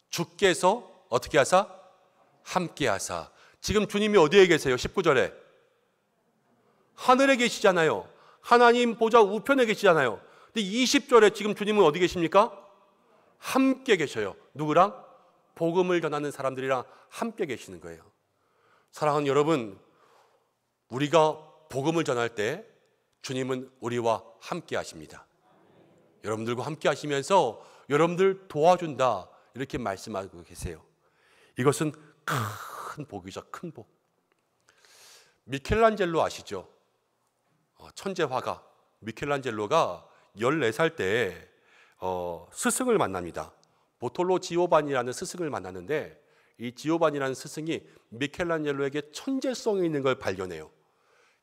주께서 어떻게 하사? 함께 하사. 지금 주님이 어디에 계세요? 19절에 하늘에 계시잖아요. 하나님 보좌 우편에 계시잖아요. 근데 20절에 지금 주님은 어디 계십니까? 함께 계셔요. 누구랑? 복음을 전하는 사람들이랑 함께 계시는 거예요. 사랑하는 여러분, 우리가 복음을 전할 때 주님은 우리와 함께 하십니다. 여러분들과 함께 하시면서 여러분들 도와준다 이렇게 말씀하고 계세요. 이것은 큰 복이죠. 큰 복. 미켈란젤로 아시죠? 천재 화가 미켈란젤로가 14살 때 스승을 만납니다. 보톨로 지오반이라는 스승을 만났는데 이 지오반이라는 스승이 미켈란젤로에게 천재성이 있는 걸 발견해요.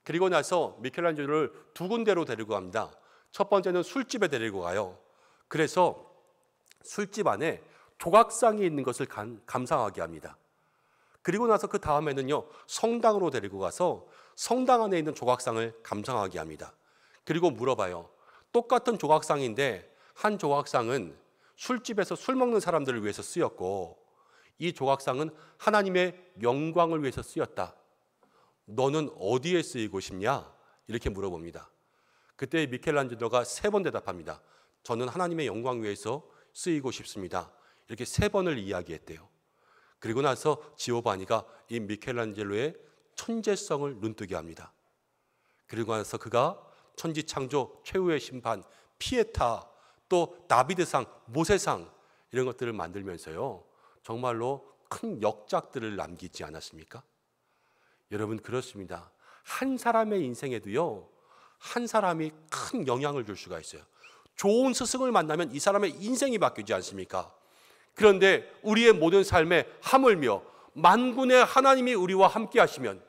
그리고 나서 미켈란젤로를 두 군데로 데리고 갑니다. 첫 번째는 술집에 데리고 가요. 그래서 술집 안에 조각상이 있는 것을 감상하게 합니다. 그리고 나서 그 다음에는요, 성당으로 데리고 가서 성당 안에 있는 조각상을 감상하게 합니다. 그리고 물어봐요. 똑같은 조각상인데 한 조각상은 술집에서 술 먹는 사람들을 위해서 쓰였고 이 조각상은 하나님의 영광을 위해서 쓰였다. 너는 어디에 쓰이고 싶냐? 이렇게 물어봅니다. 그때 미켈란젤로가 3번 대답합니다. 저는 하나님의 영광 위해서 쓰이고 싶습니다. 이렇게 3번을 이야기했대요. 그리고 나서 지오바니가 이 미켈란젤로의 천재성을 눈뜨게 합니다. 그리고 나서 그가 천지창조, 최후의 심판, 피에타, 또 다비드상, 모세상 이런 것들을 만들면서요, 정말로 큰 역작들을 남기지 않았습니까? 여러분, 그렇습니다. 한 사람의 인생에도요, 한 사람이 큰 영향을 줄 수가 있어요. 좋은 스승을 만나면 이 사람의 인생이 바뀌지 않습니까? 그런데 우리의 모든 삶에 하물며 만군의 하나님이 우리와 함께 하시면,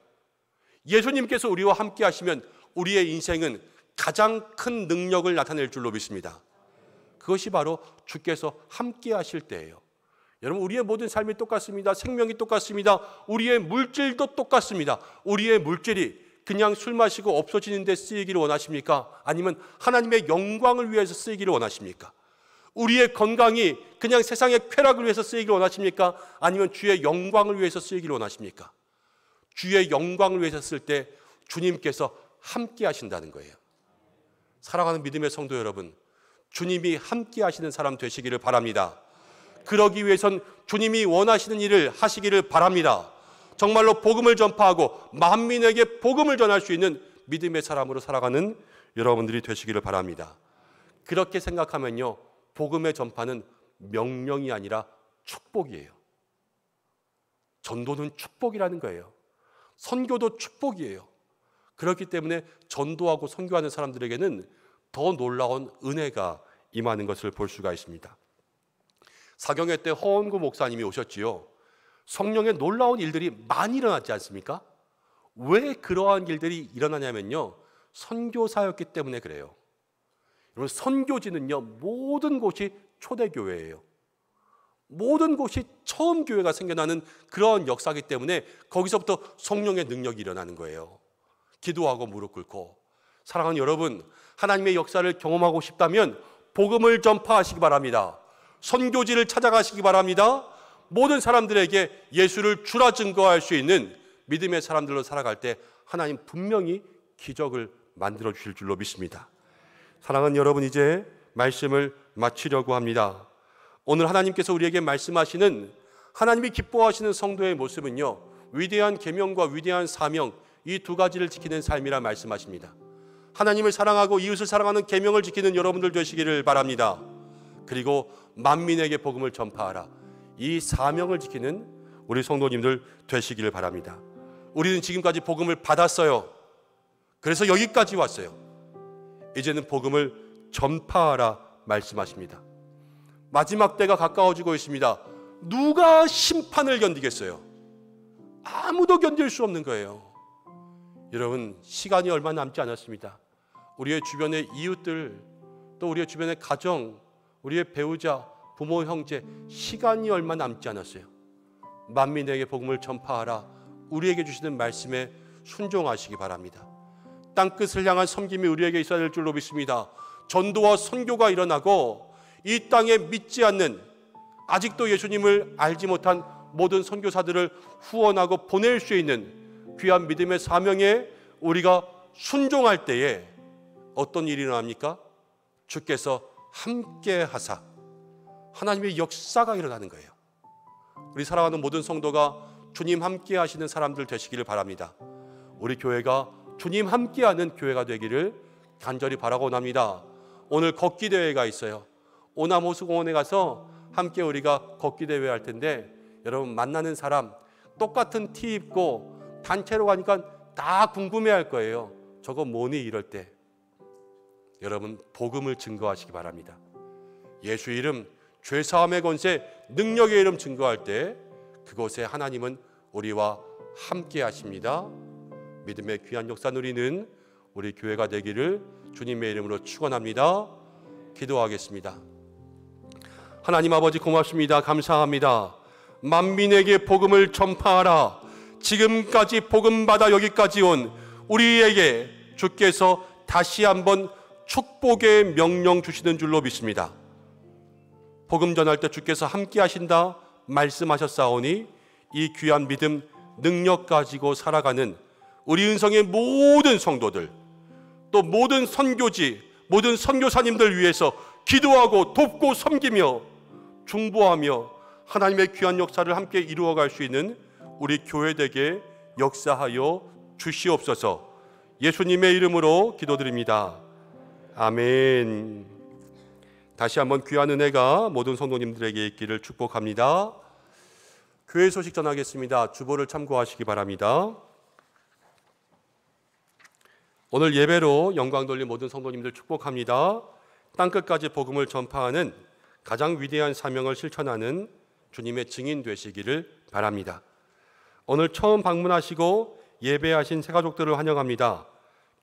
예수님께서 우리와 함께 하시면 우리의 인생은 가장 큰 능력을 나타낼 줄로 믿습니다. 그것이 바로 주께서 함께 하실 때예요. 여러분, 우리의 모든 삶이 똑같습니다. 생명이 똑같습니다. 우리의 물질도 똑같습니다. 우리의 물질이 그냥 술 마시고 없어지는 데 쓰이기를 원하십니까? 아니면 하나님의 영광을 위해서 쓰이기를 원하십니까? 우리의 건강이 그냥 세상의 쾌락을 위해서 쓰이기를 원하십니까? 아니면 주의 영광을 위해서 쓰이기를 원하십니까? 주의 영광을 위해서 쓸 때 주님께서 함께 하신다는 거예요. 사랑하는 믿음의 성도 여러분, 주님이 함께 하시는 사람 되시기를 바랍니다. 그러기 위해선 주님이 원하시는 일을 하시기를 바랍니다. 정말로 복음을 전파하고 만민에게 복음을 전할 수 있는 믿음의 사람으로 살아가는 여러분들이 되시기를 바랍니다. 그렇게 생각하면요, 복음의 전파는 명령이 아니라 축복이에요. 전도는 축복이라는 거예요. 선교도 축복이에요. 그렇기 때문에 전도하고 선교하는 사람들에게는 더 놀라운 은혜가 임하는 것을 볼 수가 있습니다. 사경회 때 허원구 목사님이 오셨지요. 성령의 놀라운 일들이 많이 일어났지 않습니까? 왜 그러한 일들이 일어나냐면요, 선교사였기 때문에 그래요. 여러분, 선교지는요, 모든 곳이 초대교회예요. 모든 곳이 처음 교회가 생겨나는 그런 역사이기 때문에 거기서부터 성령의 능력이 일어나는 거예요. 기도하고 무릎 꿇고. 사랑하는 여러분, 하나님의 역사를 경험하고 싶다면 복음을 전파하시기 바랍니다. 선교지를 찾아가시기 바랍니다. 모든 사람들에게 예수를 주라 증거할 수 있는 믿음의 사람들로 살아갈 때 하나님 분명히 기적을 만들어 주실 줄로 믿습니다. 사랑하는 여러분, 이제 말씀을 마치려고 합니다. 오늘 하나님께서 우리에게 말씀하시는 하나님이 기뻐하시는 성도의 모습은요, 위대한 계명과 위대한 사명, 이 두 가지를 지키는 삶이라 말씀하십니다. 하나님을 사랑하고 이웃을 사랑하는 계명을 지키는 여러분들 되시기를 바랍니다. 그리고 만민에게 복음을 전파하라, 이 사명을 지키는 우리 성도님들 되시기를 바랍니다. 우리는 지금까지 복음을 받았어요. 그래서 여기까지 왔어요. 이제는 복음을 전파하라 말씀하십니다. 마지막 때가 가까워지고 있습니다. 누가 심판을 견디겠어요? 아무도 견딜 수 없는 거예요. 여러분, 시간이 얼마 남지 않았습니다. 우리의 주변의 이웃들, 또 우리의 주변의 가정, 우리의 배우자, 부모, 형제, 시간이 얼마 남지 않았어요. 만민에게 복음을 전파하라, 우리에게 주시는 말씀에 순종하시기 바랍니다. 땅끝을 향한 섬김이 우리에게 있어야 될 줄로 믿습니다. 전도와 선교가 일어나고 이 땅에 믿지 않는, 아직도 예수님을 알지 못한 모든 선교사들을 후원하고 보낼 수 있는 귀한 믿음의 사명에 우리가 순종할 때에 어떤 일이 일어납니까? 주께서 함께 하사 하나님의 역사가 일어나는 거예요. 우리 사랑하는 모든 성도가 주님 함께 하시는 사람들 되시기를 바랍니다. 우리 교회가 주님 함께하는 교회가 되기를 간절히 바라고 합니다. 오늘 걷기 대회가 있어요. 오남호수공원에 가서 함께 우리가 걷기 대회 할 텐데, 여러분 만나는 사람 똑같은 티 입고 단체로 가니까 다 궁금해할 거예요. 저거 뭐니? 이럴 때 여러분 복음을 증거하시기 바랍니다. 예수 이름, 죄사함의 권세, 능력의 이름 증거할 때 그곳에 하나님은 우리와 함께 하십니다. 믿음의 귀한 역사 누리는 우리 교회가 되기를 주님의 이름으로 축원합니다. 기도하겠습니다. 하나님 아버지 고맙습니다. 감사합니다. 만민에게 복음을 전파하라. 지금까지 복음 받아 여기까지 온 우리에게 주께서 다시 한번 축복의 명령 주시는 줄로 믿습니다. 복음 전할 때 주께서 함께 하신다 말씀하셨사오니 이 귀한 믿음, 능력 가지고 살아가는 우리 은성의 모든 성도들, 또 모든 선교지, 모든 선교사님들 위해서 기도하고 돕고 섬기며 중보하며 하나님의 귀한 역사를 함께 이루어갈 수 있는 우리 교회되게 역사하여 주시옵소서. 예수님의 이름으로 기도드립니다. 아멘. 다시 한번 귀한 은혜가 모든 성도님들에게 있기를 축복합니다. 교회 소식 전하겠습니다. 주보를 참고하시기 바랍니다. 오늘 예배로 영광 돌린 모든 성도님들 축복합니다. 땅끝까지 복음을 전파하는 가장 위대한 사명을 실천하는 주님의 증인 되시기를 바랍니다. 오늘 처음 방문하시고 예배하신 새가족들을 환영합니다.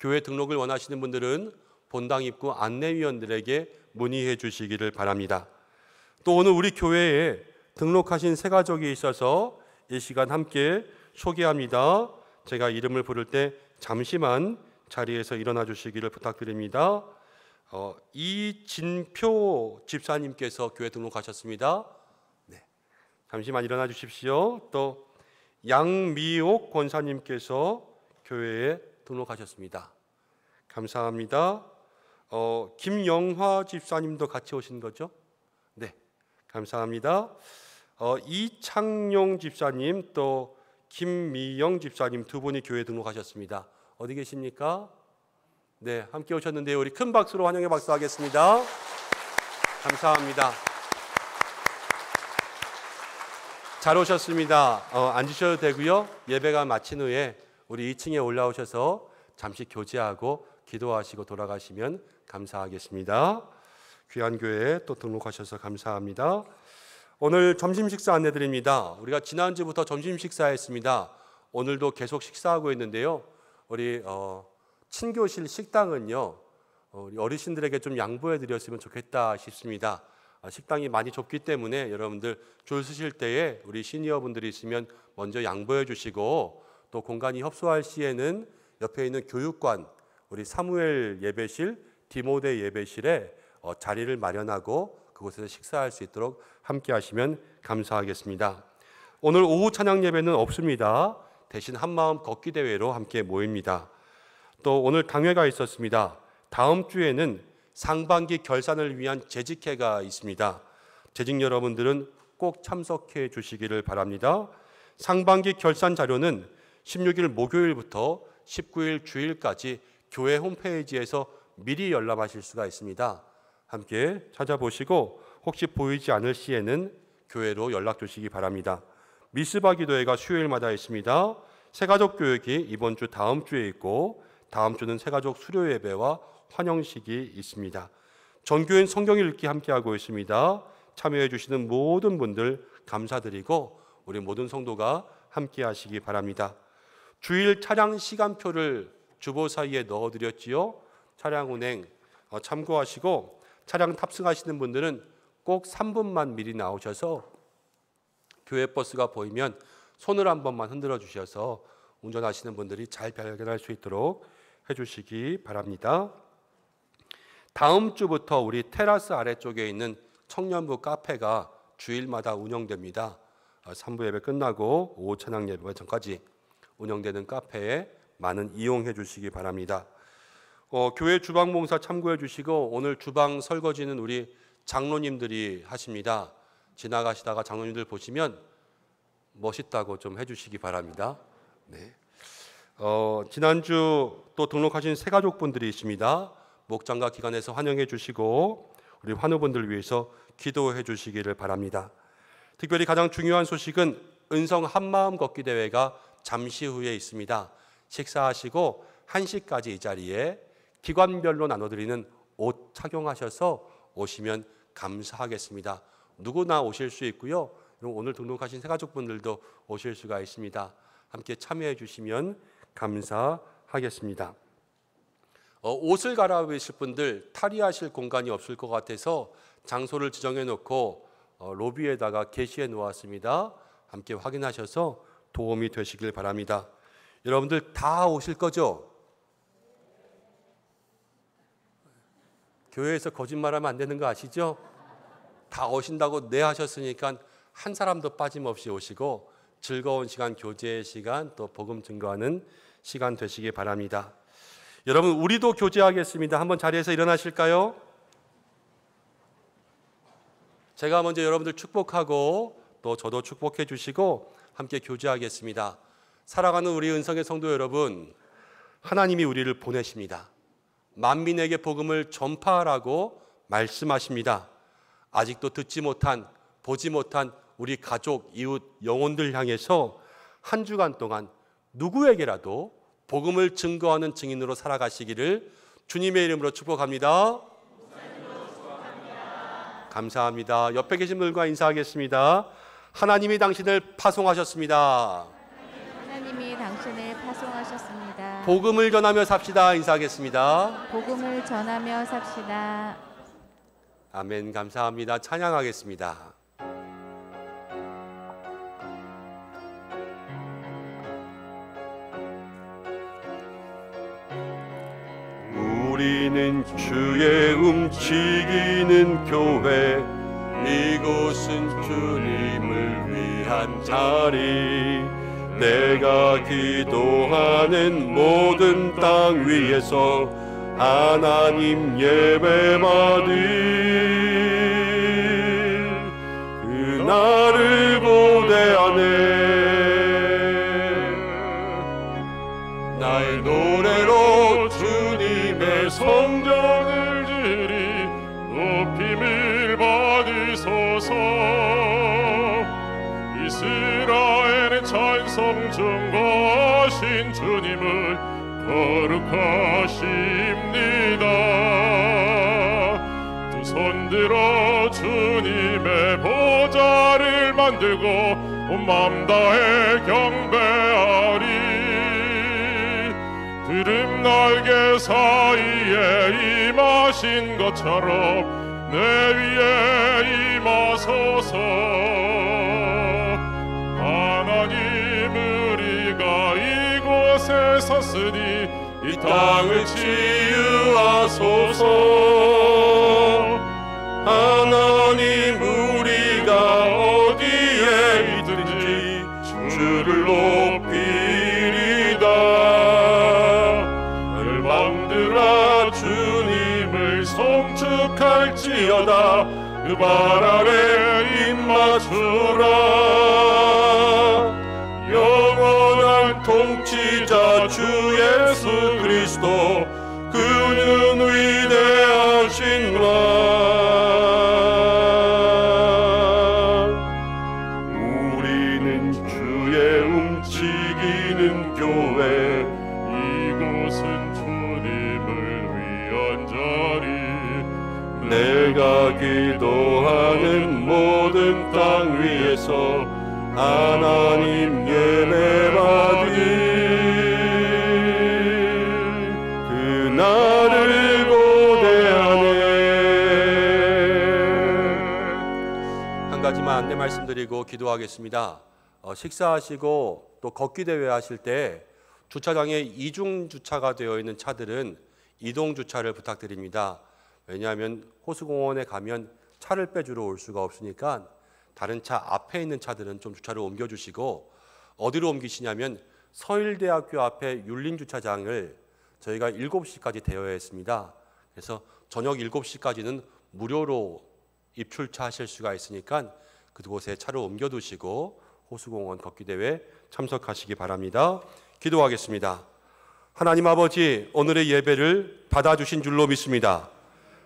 교회 등록을 원하시는 분들은 본당 입구 안내위원들에게 문의해 주시기를 바랍니다. 또 오늘 우리 교회에 등록하신 새가족이 있어서 이 시간 함께 소개합니다. 제가 이름을 부를 때 잠시만 자리에서 일어나 주시기를 부탁드립니다. 이진표 집사님께서 교회 등록하셨습니다. 네, 잠시만 일어나 주십시오. 또 양미옥 권사님께서 교회에 등록하셨습니다. 감사합니다. 김영화 집사님도 같이 오신 거죠? 네, 감사합니다. 이창용 집사님 또 김미영 집사님 두 분이 교회 등록하셨습니다. 어디 계십니까? 네, 함께 오셨는데요. 우리 큰 박수로 환영의 박수 하겠습니다. 감사합니다. 잘 오셨습니다. 앉으셔도 되고요. 예배가 마친 후에 우리 2층에 올라오셔서 잠시 교제하고 기도하시고 돌아가시면 감사하겠습니다. 귀한 교회에 또 등록하셔서 감사합니다. 오늘 점심 식사 안내드립니다. 우리가 지난주부터 점심 식사했습니다. 오늘도 계속 식사하고 있는데요. 우리 친교실 식당은요, 우리 어르신들에게 좀 양보해 드렸으면 좋겠다 싶습니다. 식당이 많이 좁기 때문에 여러분들 줄 서실 때에 우리 시니어분들이 있으면 먼저 양보해 주시고, 또 공간이 협소할 시에는 옆에 있는 교육관, 우리 사무엘 예배실, 디모데 예배실에 자리를 마련하고 그곳에서 식사할 수 있도록 함께 하시면 감사하겠습니다. 오늘 오후 찬양 예배는 없습니다. 대신 한마음 걷기 대회로 함께 모입니다. 또 오늘 당회가 있었습니다. 다음 주에는 상반기 결산을 위한 재직회가 있습니다. 재직 여러분들은 꼭 참석해 주시기를 바랍니다. 상반기 결산 자료는 16일 목요일부터 19일 주일까지 교회 홈페이지에서 미리 열람하실 수가 있습니다. 함께 찾아보시고 혹시 보이지 않을 시에는 교회로 연락 주시기 바랍니다. 미스바 기도회가 수요일마다 있습니다. 새가족 교육이 이번 주 다음 주에 있고, 다음 주는 새가족 수료 예배와 환영식이 있습니다. 전교인 성경 읽기 함께하고 있습니다. 참여해 주시는 모든 분들 감사드리고 우리 모든 성도가 함께하시기 바랍니다. 주일 차량 시간표를 주보 사이에 넣어드렸지요. 차량 운행 참고하시고, 차량 탑승하시는 분들은 꼭 3분만 미리 나오셔서 교회 버스가 보이면 손을 한 번만 흔들어 주셔서 운전하시는 분들이 잘 발견할 수 있도록 해주시기 바랍니다. 다음 주부터 우리 테라스 아래쪽에 있는 청년부 카페가 주일마다 운영됩니다. 3부 예배 끝나고 오후 찬양 예배 전까지 운영되는 카페에 많은 이용해 주시기 바랍니다. 교회 주방 봉사 참고해 주시고 오늘 주방 설거지는 우리 장로님들이 하십니다. 지나가시다가 장로님들 보시면 멋있다고 좀 해주시기 바랍니다. 네. 지난주 또 등록하신 새가족분들이 있습니다. 목장과 기관에서 환영해 주시고 우리 환우분들 위해서 기도해 주시기를 바랍니다. 특별히 가장 중요한 소식은 은성 한마음 걷기 대회가 잠시 후에 있습니다. 식사하시고 1시까지 이 자리에 기관별로 나눠드리는 옷 착용하셔서 오시면 감사하겠습니다. 누구나 오실 수 있고요. 오늘 등록하신 새가족분들도 오실 수가 있습니다. 함께 참여해 주시면 감사하겠습니다. 옷을 갈아입으실 분들 탈의하실 공간이 없을 것 같아서 장소를 지정해 놓고 로비에다가 게시해 놓았습니다. 함께 확인하셔서 도움이 되시길 바랍니다. 여러분들 다 오실 거죠? 교회에서 거짓말하면 안 되는 거 아시죠? 다 오신다고 네 하셨으니까 한 사람도 빠짐없이 오시고 즐거운 시간, 교제의 시간, 또 복음 증거하는 시간 되시기 바랍니다. 여러분, 우리도 교제하겠습니다. 한번 자리에서 일어나실까요? 제가 먼저 여러분들 축복하고 또 저도 축복해 주시고 함께 교제하겠습니다. 사랑하는 우리 은성의 성도 여러분, 하나님이 우리를 보내십니다. 만민에게 복음을 전파하라고 말씀하십니다. 아직도 듣지 못한, 보지 못한 우리 가족, 이웃, 영혼들 향해서 한 주간 동안 누구에게라도 복음을 증거하는 증인으로 살아가시기를 주님의 이름으로 축복합니다. 감사합니다. 옆에 계신 분들과 인사하겠습니다. 하나님이 당신을 파송하셨습니다. 하나님이 당신을 파송하셨습니다. 복음을 전하며 삽시다. 인사하겠습니다. 복음을 전하며 삽시다. 아멘. 감사합니다. 찬양하겠습니다. 우리는 주의 움직이는 교회, 이곳은 주님을 위한 자리. 내가 기도하는 모든 땅 위에서 하나님 예배받을 그날을 고대하네. 나의 노래로 주님의 성전을 지리 높임을 받으소서. 이스라엘의 찬송 증거하신 주님을 거룩하십니다. 두 손 들어 주님의 보좌를 만들고 온 맘 다해 경배하리. 구름 날개 사이에 임하신 것처럼 내 위에 임하소서. 하나님, 우리가 이곳에 섰으니 이 땅을 치유하소서. 하나님, 우리가 어디에 있든지 주를 높이리다. 열방들아 주님을 송축할지어다. 그 발 아래 입 맞추라. 영원한 통치자 주 예수 그리스도, 그는 위대하신 왕. 우리는 주의 움직이는 교회, 이곳은 주님을 위한 자리. 내가 기도하는 모든 땅 위에서 하나님 예배받을 그날을 고대하네. 한 가지만 안내 말씀드리고 기도하겠습니다. 식사하시고 또 걷기 대회 하실 때 주차장에 이중 주차가 되어 있는 차들은 이동 주차를 부탁드립니다. 왜냐하면 호수공원에 가면 차를 빼주러 올 수가 없으니까 다른 차 앞에 있는 차들은 좀 주차를 옮겨주시고, 어디로 옮기시냐면 서일대학교 앞에 율림주차장을 저희가 7시까지 되어야 했습니다. 그래서 저녁 7시까지는 무료로 입출차 하실 수가 있으니까 그곳에 차를 옮겨두시고 호수공원 걷기대회 참석하시기 바랍니다. 기도하겠습니다. 하나님 아버지, 오늘의 예배를 받아주신 줄로 믿습니다.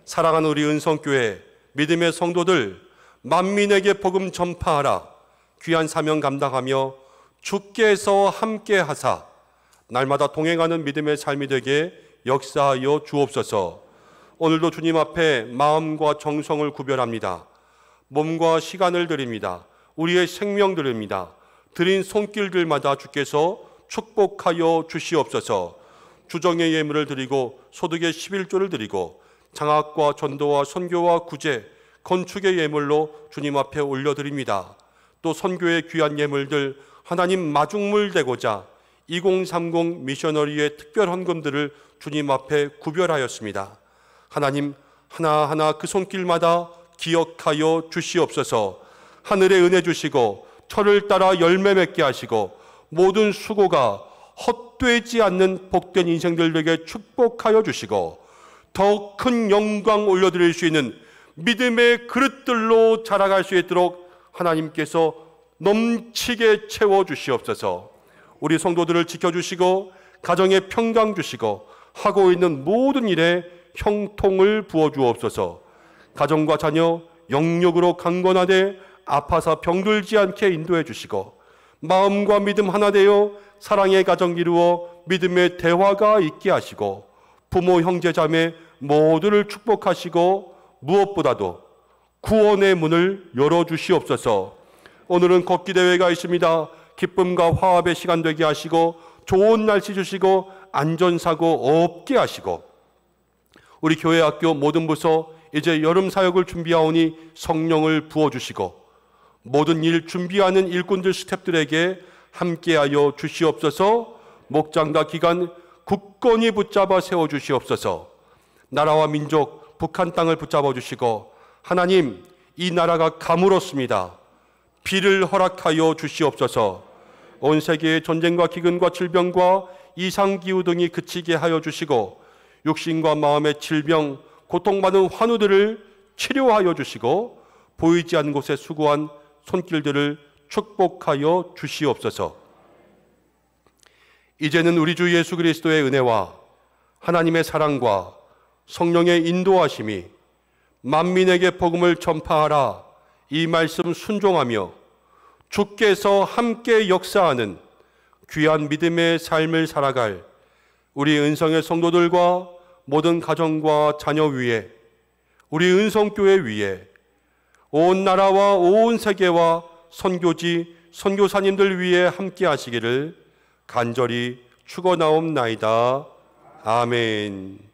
사랑하는 우리 은성교회 믿음의 성도들, 만민에게 복음 전파하라 귀한 사명 감당하며 주께서 함께 하사 날마다 동행하는 믿음의 삶이 되게 역사하여 주옵소서. 오늘도 주님 앞에 마음과 정성을 구별합니다. 몸과 시간을 드립니다. 우리의 생명 드립니다. 드린 손길들마다 주께서 축복하여 주시옵소서. 주정의 예물을 드리고 소득의 11조를 드리고 장학과 전도와 선교와 구제, 건축의 예물로 주님 앞에 올려드립니다. 또 선교의 귀한 예물들 하나님 마중물 되고자 2030 미셔너리의 특별 헌금들을 주님 앞에 구별하였습니다. 하나님 하나하나 그 손길마다 기억하여 주시옵소서. 하늘의 은혜 주시고 철을 따라 열매 맺게 하시고 모든 수고가 헛되지 않는 복된 인생들 되게 축복하여 주시고 더 큰 영광 올려드릴 수 있는 믿음의 그릇들로 자라갈 수 있도록 하나님께서 넘치게 채워주시옵소서. 우리 성도들을 지켜주시고 가정에 평강 주시고 하고 있는 모든 일에 형통을 부어주옵소서. 가정과 자녀 영육으로 강건하되 아파서 병들지 않게 인도해 주시고 마음과 믿음 하나 되어 사랑의 가정 이루어 믿음의 대화가 있게 하시고 부모 형제 자매 모두를 축복하시고 무엇보다도 구원의 문을 열어주시옵소서. 오늘은 걷기대회가 있습니다. 기쁨과 화합의 시간 되게 하시고 좋은 날씨 주시고 안전사고 없게 하시고 우리 교회 학교 모든 부서 이제 여름 사역을 준비하오니 성령을 부어주시고 모든 일 준비하는 일꾼들 스태프들에게 함께하여 주시옵소서. 목장과 기관 굳건히 붙잡아 세워주시옵소서. 나라와 민족 북한 땅을 붙잡아 주시고 하나님 이 나라가 가물었습니다. 비를 허락하여 주시옵소서. 온 세계의 전쟁과 기근과 질병과 이상기후 등이 그치게 하여 주시고 육신과 마음의 질병, 고통받은 환우들을 치료하여 주시고 보이지 않는 곳에 수고한 손길들을 축복하여 주시옵소서. 이제는 우리 주 예수 그리스도의 은혜와 하나님의 사랑과 성령의 인도하심이 만민에게 복음을 전파하라 이 말씀 순종하며 주께서 함께 역사하는 귀한 믿음의 삶을 살아갈 우리 은성의 성도들과 모든 가정과 자녀 위에 우리 은성교회 위에 온 나라와 온 세계와 선교지 선교사님들 위에 함께 하시기를 간절히 축원하옵나이다. 아멘.